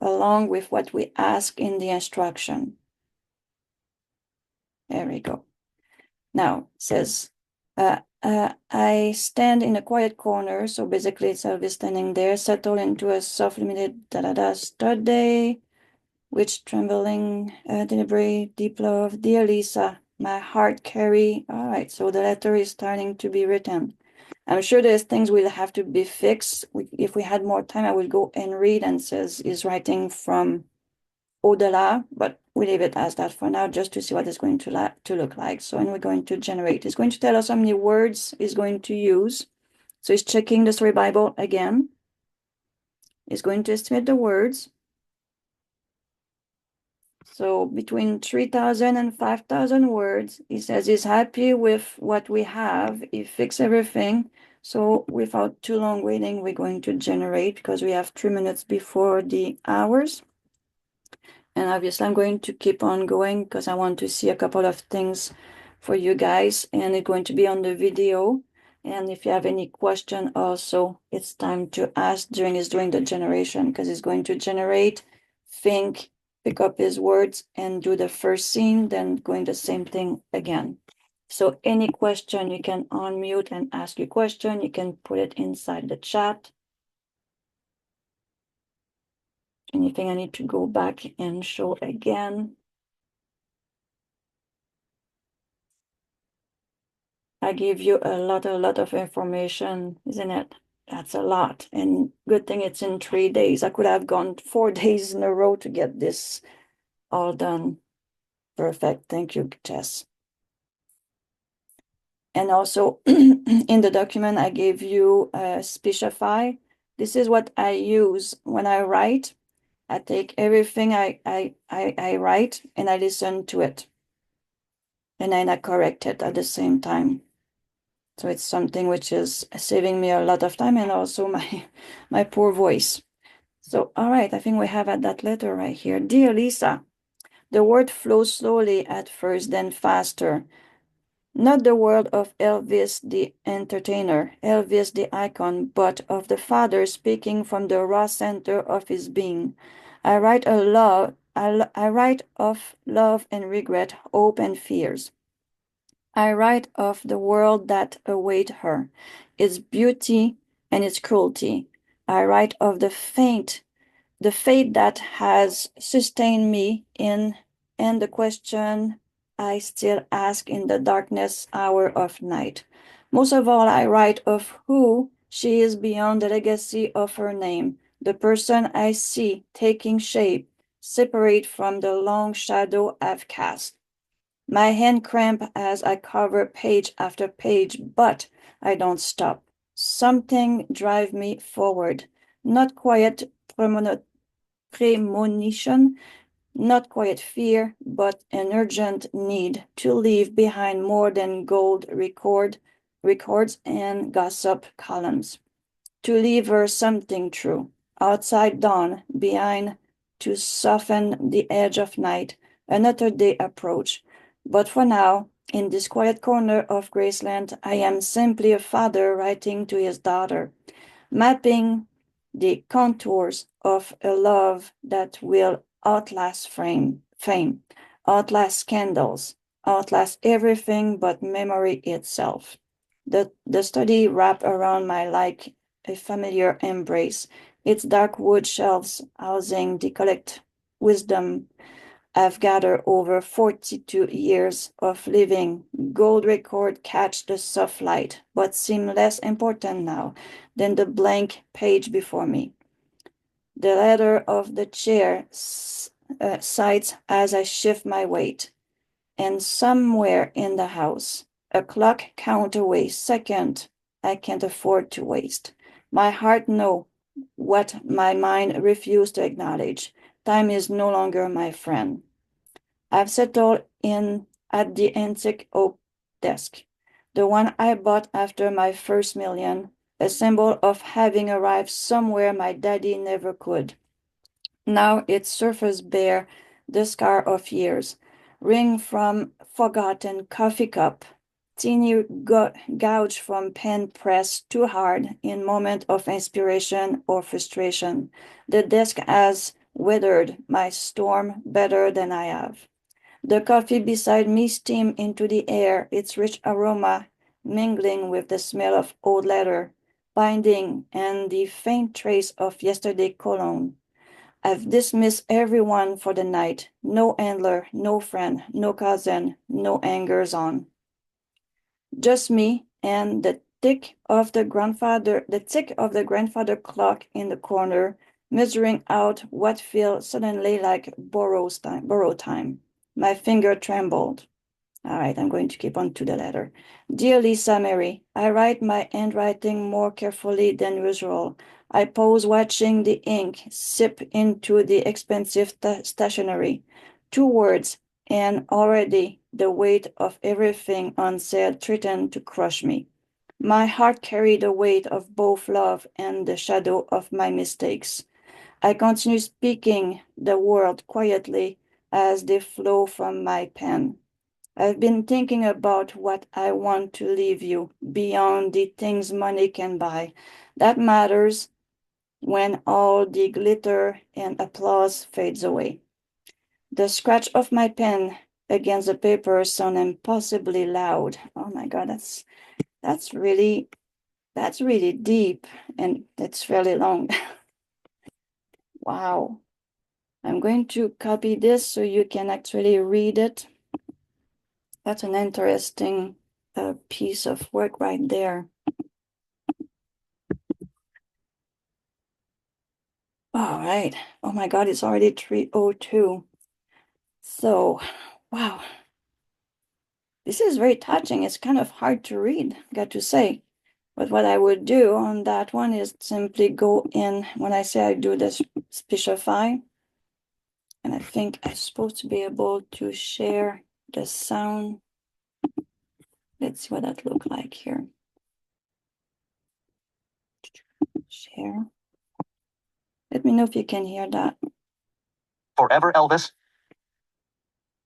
along with what we ask in the instruction. There we go. Now it says, I stand in a quiet corner. So basically it's Elvis standing there, settle into a soft limited study, which trembling, deliberate, deep love, dear Lisa, my heart carry. All right, so the letter is starting to be written. I'm sure there's things will have to be fixed. If we had more time, I will go and read and says is writing from au-delà, but we leave it as that for now, just to see what it's going to look like. So, and we're going to generate. It's going to tell us how many words it's going to use. So it's checking the story Bible again. It's going to estimate the words. So between 3,000 and 5,000 words, he says he's happy with what we have. He fixed everything. So without too long waiting, we're going to generate because we have 3 minutes before the hours. And obviously I'm going to keep on going because I want to see a couple of things for you guys, and it's going to be on the video. And if you have any question also, it's time to ask during the generation, because it's going to generate, think, pick up his words and do the first scene, then going the same thing again. So any question, you can unmute and ask your question. You can put it inside the chat. Anything I need to go back and show again. I give you a lot of information, isn't it? That's a lot. And good thing it's in 3 days. I could have gone 4 days in a row to get this all done. Perfect. Thank you, Jess. And also in the document, I gave you Speechify. This is what I use when I write. I take everything I write and I listen to it. And then I correct it at the same time. So it's something which is saving me a lot of time and also my poor voice. So, all right, I think we have that letter right here. Dear Lisa, the word flows slowly at first, then faster. Not the word of Elvis the entertainer, Elvis the icon, but of the father speaking from the raw center of his being. I write I write of love and regret, hope and fears. I write of the world that await her, its beauty and its cruelty. I write of the fate that has sustained me and the question I still ask in the darkness hour of night. Most of all, I write of who she is beyond the legacy of her name, the person I see taking shape, separate from the long shadow I've cast. My hand cramp as I cover page after page, but I don't stop. Something drives me forward. Not quiet premonition, not quiet fear, but an urgent need to leave behind more than gold records and gossip columns. To leave her something true, outside dawn, behind, to soften the edge of night, another day approach. But for now, in this quiet corner of Graceland, I am simply a father writing to his daughter, mapping the contours of a love that will outlast fame, outlast scandals, outlast everything but memory itself. The study wrapped around my like a familiar embrace. Its dark wood shelves housing the collect wisdom I've gathered over 42 years of living. Gold record catch the soft light, but seem less important now than the blank page before me. The leather of the chair sighs as I shift my weight. And somewhere in the house, a clock count away second I can't afford to waste. My heart know what my mind refused to acknowledge. Time is no longer my friend. I've settled in at the antique oak desk, the one I bought after my first million, a symbol of having arrived somewhere my daddy never could. Now its surface bare the scar of years, ring from forgotten coffee cup, teeny gouge from pen pressed too hard in moment of inspiration or frustration. The desk has weathered my storm better than I have. The coffee beside me steamed into the air, its rich aroma mingling with the smell of old leather, binding, and the faint trace of yesterday's cologne. I've dismissed everyone for the night. No handler, no friend, no cousin, no hangers on. Just me and the tick of the grandfather clock in the corner, measuring out what feels suddenly like borrowed time. My finger trembled. All right, I'm going to keep on to the letter. Dear Lisa Mary, I write my handwriting more carefully than usual. I pause watching the ink sip into the expensive stationery. 2 words, and already the weight of everything unsaid threatened to crush me. My heart carried the weight of both love and the shadow of my mistakes. I continue speaking the word quietly as they flow from my pen. I've been thinking about what I want to leave you beyond the things money can buy. That matters when all the glitter and applause fades away. The scratch of my pen against the paper sounds impossibly loud. Oh my God, that's really deep, and it's fairly long. Wow. I'm going to copy this so you can actually read it. That's an interesting piece of work right there. All right. Oh my God, it's already 3:02. So, wow. This is very touching. It's kind of hard to read, got to say. But what I would do on that one is simply go in, when I say I do this specify, and I think I'm supposed to be able to share the sound. Let's see what that looks like here. Share. Let me know if you can hear that. Forever Elvis.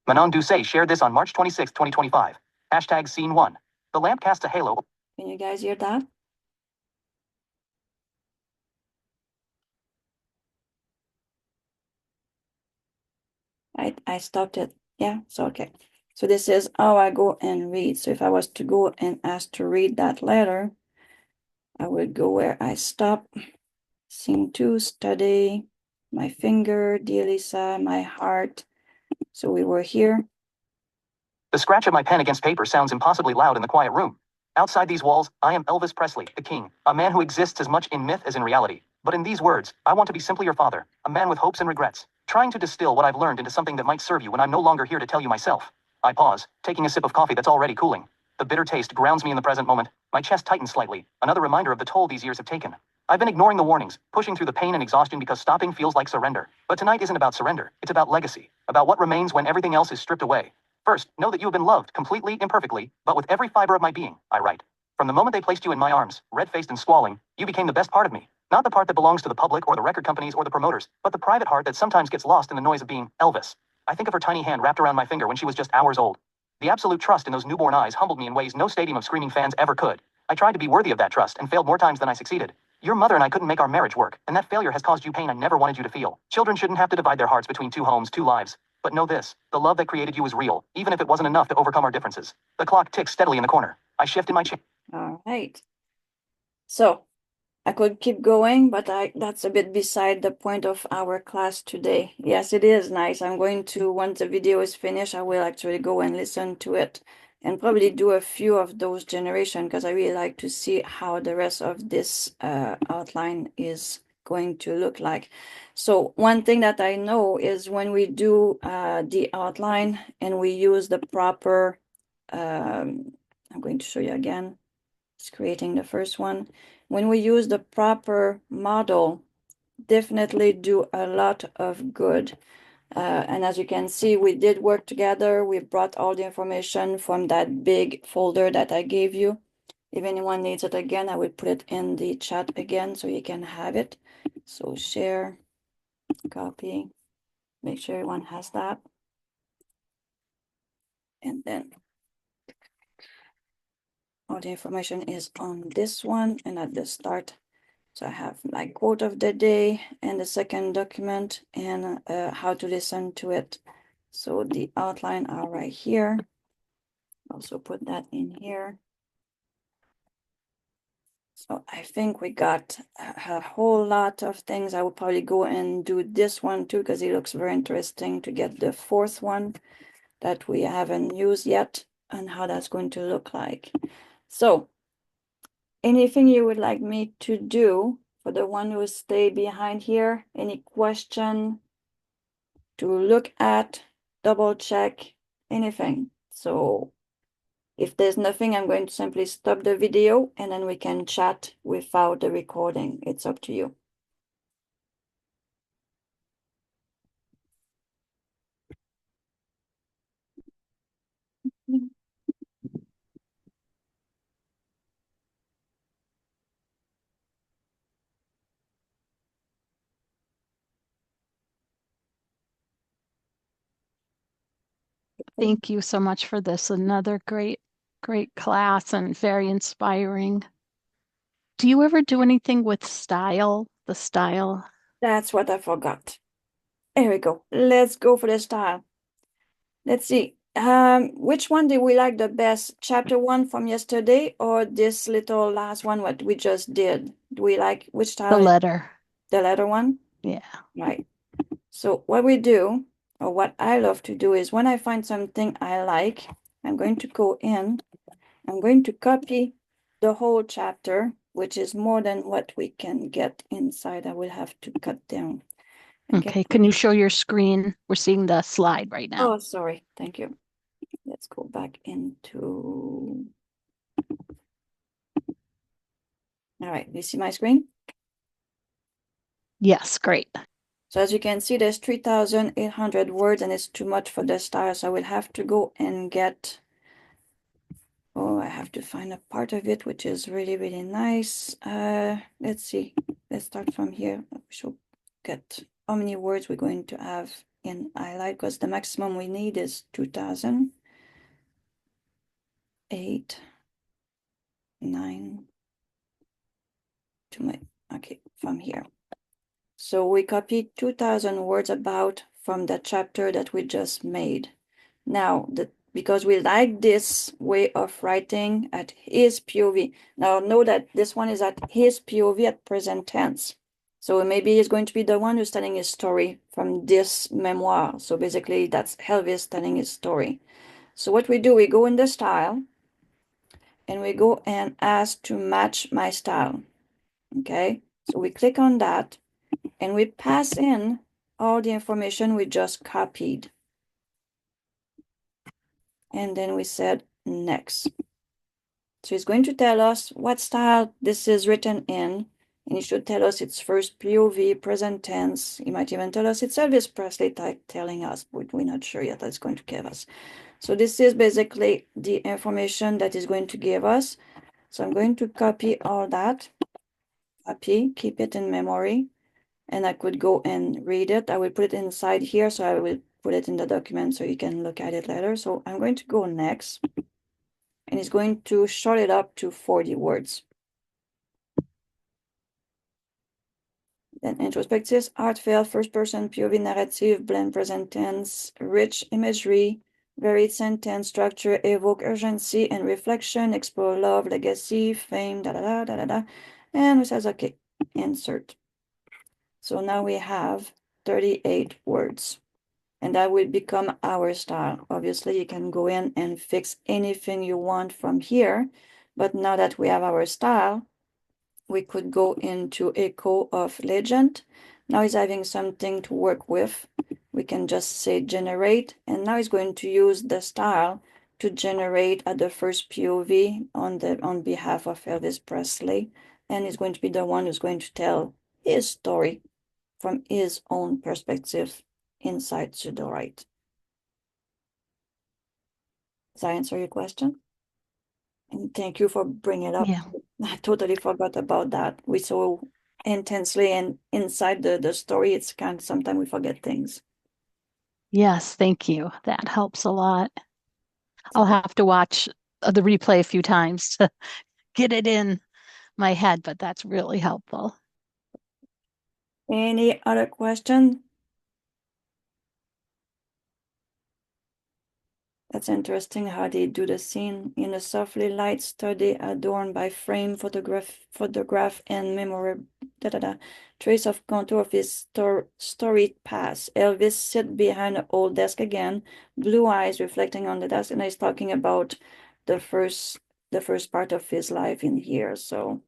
Manon Doucet shared this on March 26, 2025. Hashtag scene 1. The lamp casts a halo. Can you guys hear that? I stopped it. Yeah, so okay. So this is how I go and read. So if I was to go and ask to read that letter, I would go where I stop. Scene 2, study, my finger, dear Lisa, my heart. So we were here. The scratch of my pen against paper sounds impossibly loud in the quiet room. Outside these walls, I am Elvis Presley, the king, a man who exists as much in myth as in reality. But in these words, I want to be simply your father, a man with hopes and regrets, trying to distill what I've learned into something that might serve you when I'm no longer here to tell you myself. I pause, taking a sip of coffee that's already cooling. The bitter taste grounds me in the present moment. My chest tightens slightly, another reminder of the toll these years have taken. I've been ignoring the warnings, pushing through the pain and exhaustion because stopping feels like surrender. But tonight isn't about surrender, it's about legacy, about what remains when everything else is stripped away. First, know that you have been loved, completely, imperfectly, but with every fiber of my being, I write. From the moment they placed you in my arms, red-faced and squalling, you became the best part of me. Not the part that belongs to the public or the record companies or the promoters, but the private heart that sometimes gets lost in the noise of being Elvis. I think of her tiny hand wrapped around my finger when she was just hours old. The absolute trust in those newborn eyes humbled me in ways no stadium of screaming fans ever could. I tried to be worthy of that trust and failed more times than I succeeded. Your mother and I couldn't make our marriage work, and that failure has caused you pain I never wanted you to feel. Children shouldn't have to divide their hearts between two homes, two lives. But know this, the love that created you is real, even if it wasn't enough to overcome our differences. The clock ticks steadily in the corner. I shift in my chair. All right. So I could keep going, but that's a bit beside the point of our class today. Yes, it is nice. I'm going to, once the video is finished, I will actually go and listen to it and probably do a few of those generation because I really like to see how the rest of this outline is going to look like. So one thing that I know is when we do the outline and we use the proper, I'm going to show you again. It's creating the first one. When we use the proper model, definitely do a lot of good. And as you can see, we did work together. We brought all the information from that big folder that I gave you. If anyone needs it again, I will put it in the chat again so you can have it. So share, copy, make sure everyone has that. And then all the information is on this one and at the start. So I have my quote of the day and the second document and how to listen to it. So the outline are right here. Also put that in here. So I think we got a whole lot of things. I will probably go and do this one too because it looks very interesting to get the fourth one that we haven't used yet and how that's going to look like. So anything you would like me to do for the one who stay behind here? Any question to look at, double check, anything? So if there's nothing, I'm going to simply stop the video and then we can chat without the recording. It's up to you. Thank you so much for this. Another great class and very inspiring. Do you ever do anything with style? The style? That's what I forgot. Here we go. Let's go for the style. Let's see. Which one did we like the best? Chapter 1 from yesterday or this little last one, what we just did? Do we like which style? The letter. The letter one? Yeah. Right. So what we do, or what I love to do is when I find something I like, I'm going to go in, I'm going to copy the whole chapter, which is more than what we can get inside. I will have to cut down. Okay, can you show your screen? We're seeing the slide right now. Oh, sorry. Thank you. Let's go back into. All right, you see my screen? Yes, great. So as you can see, there's 3,800 words and it's too much for the style. So I will have to go and get, I have to find a part of it, which is really, really nice. Let's see. Let's start from here. We should get how many words we're going to have in highlight because the maximum we need is 2,000. 8, 9, okay, from here. So we copied 2,000 words about from the chapter that we just made. Now, because we like this way of writing at his POV. Now, know that this one is at his POV at present tense. So maybe he's going to be the one who's telling his story from this memoir. So basically, that's Elvis telling his story. So what we do, we go in the style, and we go and ask to match my style. Okay, so we click on that and we pass in all the information we just copied. And then we said next. So it's going to tell us what style this is written in. And it should tell us its first POV, present tense. It might even tell us it's Elvis Presley type telling us, but we're not sure yet. That's going to give us. So this is basically the information that is going to give us. So I'm going to copy all that. Copy, keep it in memory. And I could go and read it. I will put it inside here, so I will put it in the document so you can look at it later. So I'm going to go next, and it's going to short it up to 40 words. Then introspective, heartfelt, first-person POV narrative, blend present tense, rich imagery, varied sentence structure, evoke urgency and reflection, explore love, legacy, fame, da da da da da da. And we says, okay, insert. So now we have 38 words. And that will become our style. Obviously, you can go in and fix anything you want from here. But now that we have our style, we could go into echo of legend. Now he's having something to work with. We can just say generate, and now he's going to use the style to generate at the first POV on behalf of Elvis Presley, and he's going to be the one who's going to tell his story from his own perspective inside Sudowrite. Does that answer your question? And thank you for bringing it up. Yeah. I totally forgot about that. We so intensely and inside the story, it's kind of sometimes we forget things. Yes, thank you. That helps a lot. I'll have to watch the replay a few times to get it in my head, but that's really helpful. Any other question? That's interesting how they do the scene in a softly light study adorned by frame photograph and memory trace of contour of his storied past. Elvis sit behind an old desk again, blue eyes reflecting on the desk, and he's talking about the first part of his life in here. So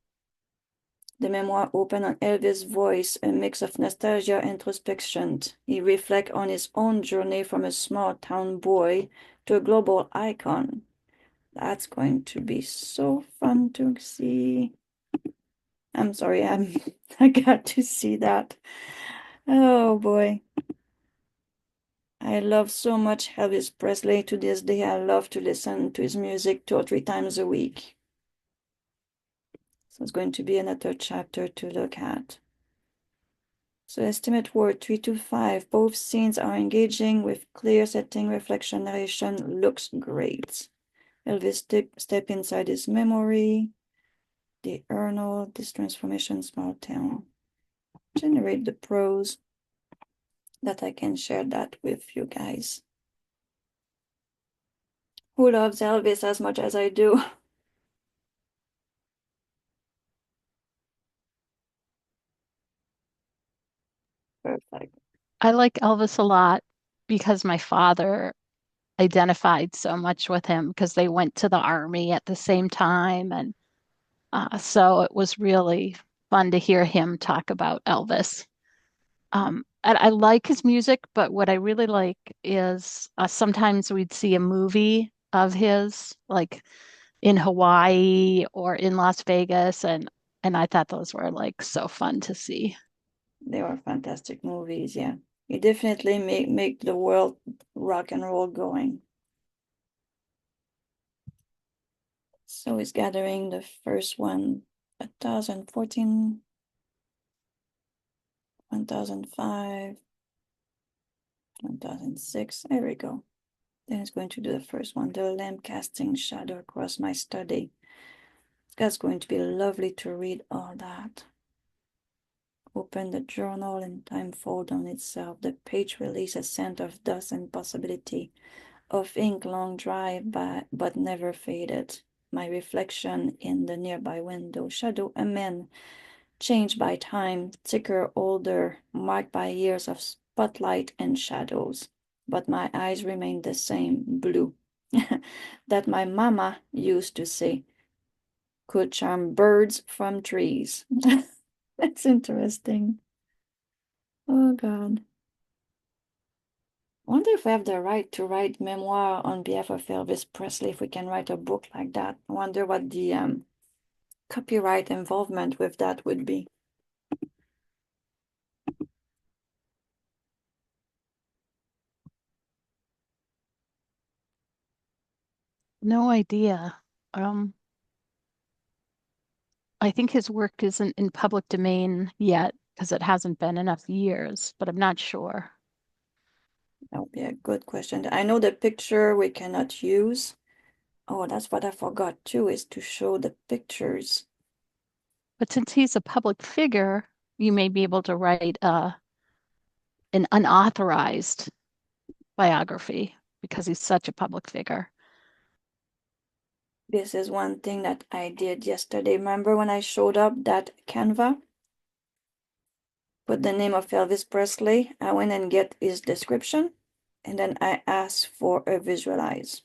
the memoir open on Elvis' voice, a mix of nostalgia and introspection. He reflects on his own journey from a small town boy to a global icon. That's going to be so fun to see. I'm sorry, I got to see that. Oh boy. I love so much Elvis Presley. To this day, I love to listen to his music 2 or 3 times a week. So it's going to be another chapter to look at. So estimate word 3 to 5. Both scenes are engaging with clear setting, reflection, narration. Looks great. Elvis step inside his memory. The Arnold, this transformation, small town. Generate the prose that I can share that with you guys. Who loves Elvis as much as I do? Perfect. I like Elvis a lot because my father identified so much with him because they went to the army at the same time. And so it was really fun to hear him talk about Elvis. And I like his music, but what I really like is sometimes we'd see a movie of his, like in Hawaii or in Las Vegas, and I thought those were like so fun to see. They were fantastic movies, yeah. You definitely make the world rock and roll going. So he's gathering the first one, 1014, 1005, 1006. There we go. Then he's going to do the first one, the lamp casting shadow across my study. That's going to be lovely to read all that. Open the journal and time fold on itself. The page release a scent of dust and possibility, of ink long dry but never faded. My reflection in the nearby window. Shadow a man, changed by time, thicker, older, marked by years of spotlight and shadows. But my eyes remain the same, blue. That my mama used to say could charm birds from trees. That's interesting. Oh God. Wonder if we have the right to write memoir on behalf of Elvis Presley, if we can write a book like that. I wonder what the copyright involvement with that would be. No idea. Um, I think his work isn't in public domain yet because it hasn't been enough years, but I'm not sure. That would be a good question. I know the picture we cannot use. Oh, that's what I forgot too, is to show the pictures. But since he's a public figure, you may be able to write an unauthorized biography because he's such a public figure. This is one thing that I did yesterday. Remember when I showed up that Canva? Put the name of Elvis Presley. I went and get his description, and then I asked for a visualize.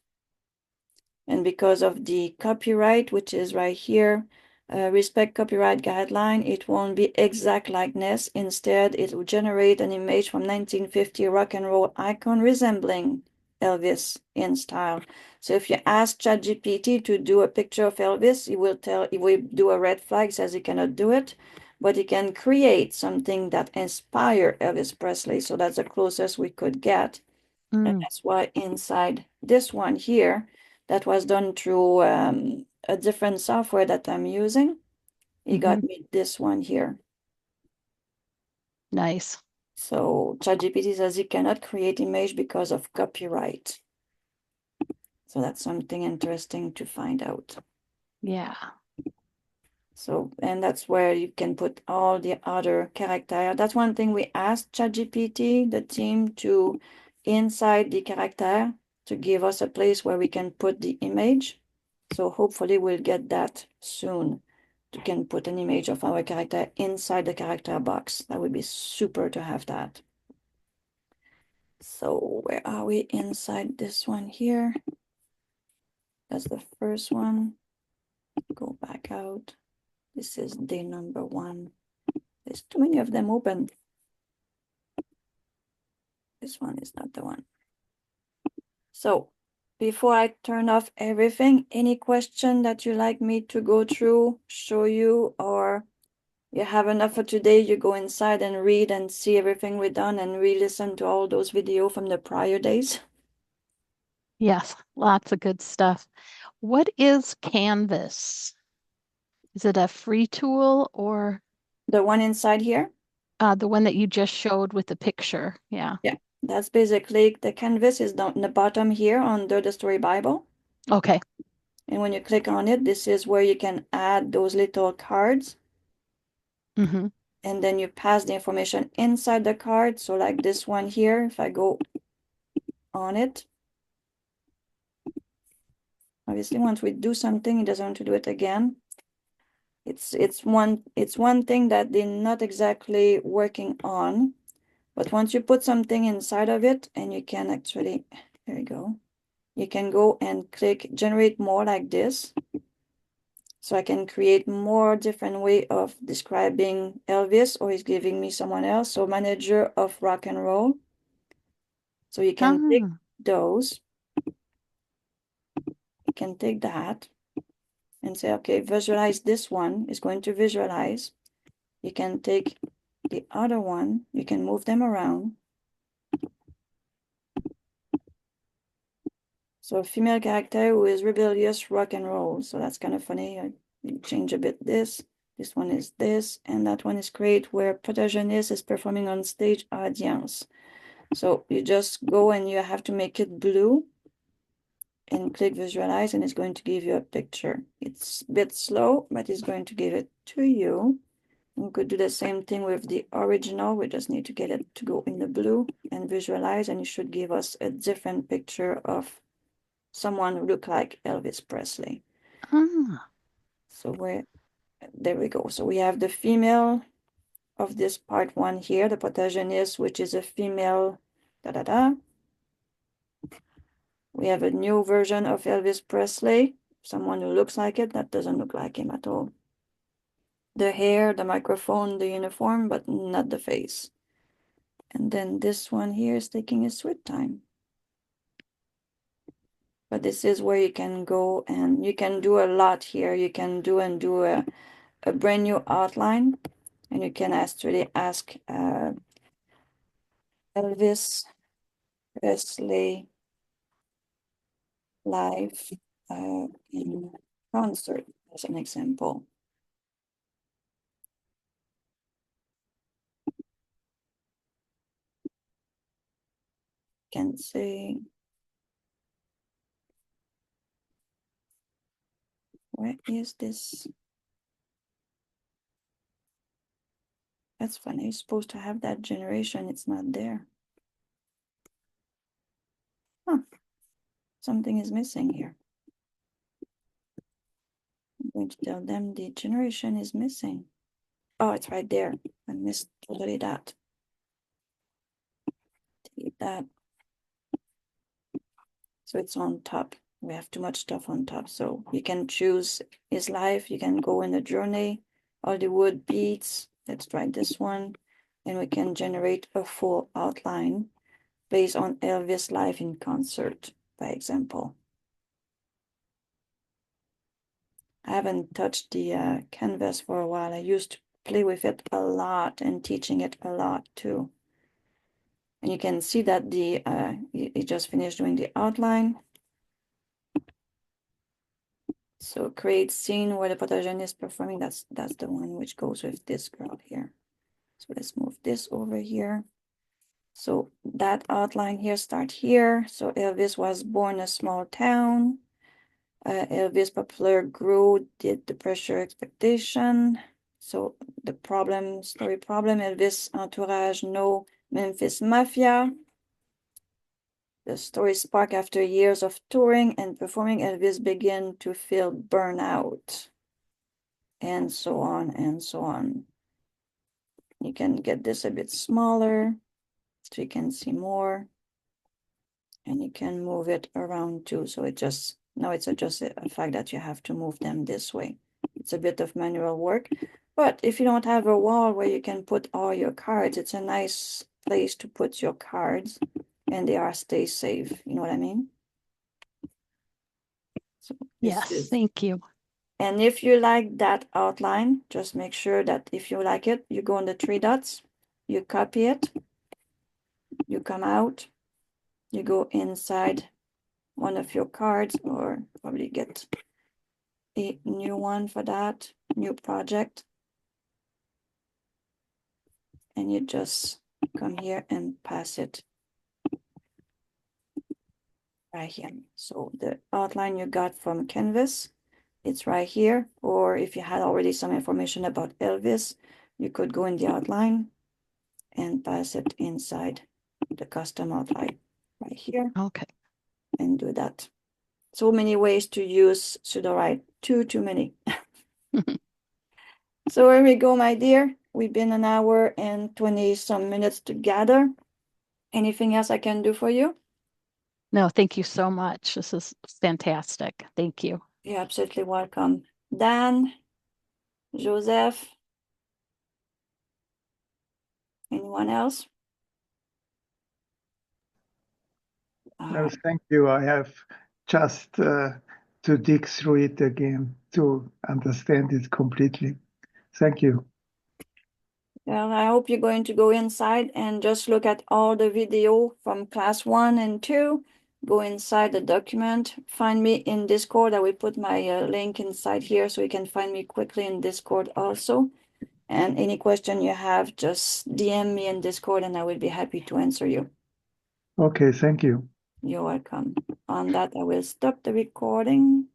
And because of the copyright, which is right here, respect copyright guideline, it won't be exact likeness. Instead, it will generate an image from 1950 rock and roll icon resembling Elvis in style. So if you ask ChatGPT to do a picture of Elvis, it will do a red flag, says he cannot do it, but he can create something that inspire Elvis Presley. So that's the closest we could get. And Mm, that's why inside this one here, that was done through a different software that I'm using, it got mhm. me this one here. Nice. So ChatGPT says it cannot create image because of copyright. So that's something interesting to find out. Yeah. So, and that's where you can put all the other character. That's one thing we asked ChatGPT, the team, to inside the character to give us a place where we can put the image. So hopefully we'll get that soon. You can put an image of our character inside the character box. That would be super to have that. So where are we inside this one here? That's the first one. Go back out. This is day number 1. There's too many of them open. This one is not the one. So before I turn off everything, any question that you like me to go through, show you, or you have enough for today, you go inside and read and see everything we've done and re-listen to all those videos from the prior days? Yes, lots of good stuff. What is Canvas? Is it a free tool or The one inside here? the one that you just showed with the picture? Yeah. Yeah, that's basically the canvas is down in the bottom here under the Story Bible. Okay. And when you click on it, this is where you can add those little cards. Mm-hmm. And then you pass the information inside the card. So like this one here, if I go on it, obviously once we do something, it doesn't want to do it again. It's one thing that they're not exactly working on, but once you put something inside of it, and you can actually, there you go, you can go and click generate more like this. So I can create more different way of describing Elvis, or he's giving me someone else. So manager of rock and roll. So you can take Ah, those, you can take that and say, okay, visualize this one is going to visualize. You can take the other one, you can move them around. So a female character who is rebellious rock and roll. So that's kind of funny. I change a bit this. This one is this, and that one is great where protagonist is performing on stage audience. So you just go and you have to make it blue and click visualize, and it's going to give you a picture. It's a bit slow, but it's going to give it to you. We could do the same thing with the original. We just need to get it to go in the blue and visualize, and it should give us a different picture of someone who looked like Elvis Presley. ah. So there we go. So we have the female of this part 1 here, the protagonist, which is a female, da da da. We have a new version of Elvis Presley, someone who looks like it, that doesn't look like him at all. The hair, the microphone, the uniform, but not the face. And then this one here is taking his sweet time. But this is where you can go and you can do a lot here. You can do a brand new outline, and you can actually ask Elvis Presley live in concert as an example. Can say, where is this? That's funny. You're supposed to have that generation. It's not there. Huh. Something is missing here. I'm going to tell them the generation is missing. Oh, it's right there. I missed totally that. Delete that. So it's on top. We have too much stuff on top. So you can choose his life. You can go in the journey, Hollywood beats. Let's try this one. And we can generate a full outline based on Elvis live in concert, by example. I haven't touched the canvas for a while. I used to play with it a lot and teaching it a lot too. And you can see that it just finished doing the outline. So create scene where the protagonist is performing. That's the one which goes with this girl here. So let's move this over here. So that outline here start here. So Elvis was born in a small town. Elvis popular grew, did the pressure expectation. So the story problem, Elvis entourage no Memphis Mafia. The story spark after years of touring and performing, Elvis began to feel burnout. And so on and so on. You can get this a bit smaller so you can see more. And you can move it around too. So it's just a fact that you have to move them this way. It's a bit of manual work. But if you don't have a wall where you can put all your cards, it's a nice place to put your cards and they stay safe. You know what I mean? So Yes, thank you. And if you like that outline, just make sure that if you like it, you go on the three dots, you copy it, you come out, you go inside one of your cards, or probably get a new one for that, new project. And you just come here and pass it right here. So the outline you got from Canvas, it's right here. Or if you had already some information about Elvis, you could go in the outline and pass it inside the custom outline right here. Okay. And do that. So many ways to use Sudowrite. Too many. So here we go, my dear. We've been an hour and 20 some minutes together. Anything else I can do for you? No, thank you so much. This is fantastic. Thank you. You're absolutely welcome. Dan, Joseph, anyone else? No, thank you. I have just to dig through it again to understand it completely. Thank you. Well, I hope you're going to go inside and just look at all the video from class 1 and 2. Go inside the document. Find me in Discord. I will put my link inside here so you can find me quickly in Discord also. And any question you have, just DM me in Discord and I will be happy to answer you. Okay, thank you. You're welcome. On that, I will stop the recording.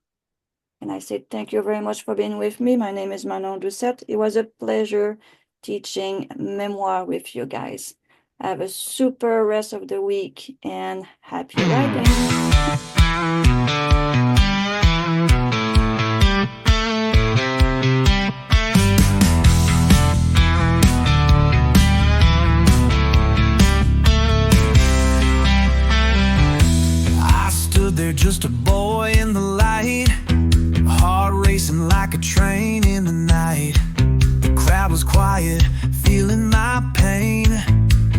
And I say thank you very much for being with me. My name is Manon Doucet. It was a pleasure teaching Memoir with you guys. Have a super rest of the week and happy writing. They're just a boy in the light, heart racing like a train in the night. The crowd was quiet, feeling my pain,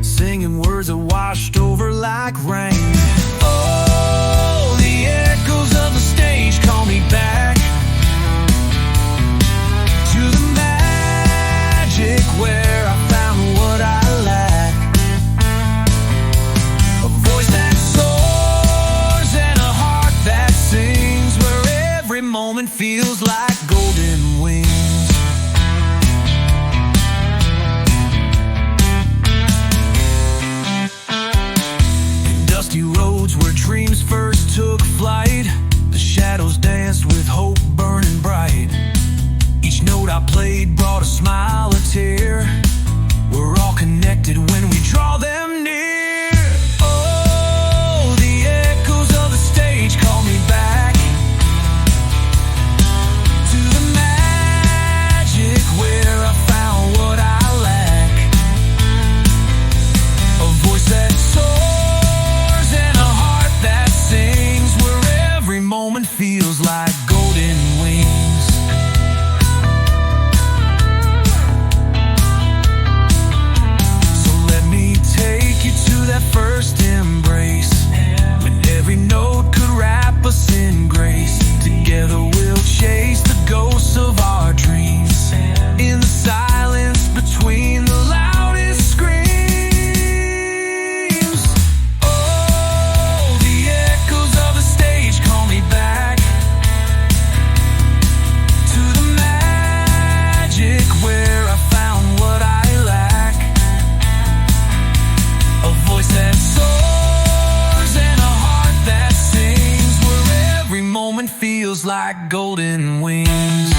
singing words that washed over like rain. Oh, the echoes of the stage call me back to the magic where I found what I lack. A voice that soars and a heart that sings, where every moment feels like golden wings. In dusty roads where dreams first took flight, the shadows danced with hope burning bright. Each note I played brought a smile, a tear, like golden wings. So let me take you to that first embrace, when every note could wrap us in grace. Together we'll chase the ghosts of our dreams, in the silence between the loudest screams. Oh, the echoes of the stage call me back to the magic where I found what I lack. A voice that soars and a heart that sings, where every moment feels like golden wings.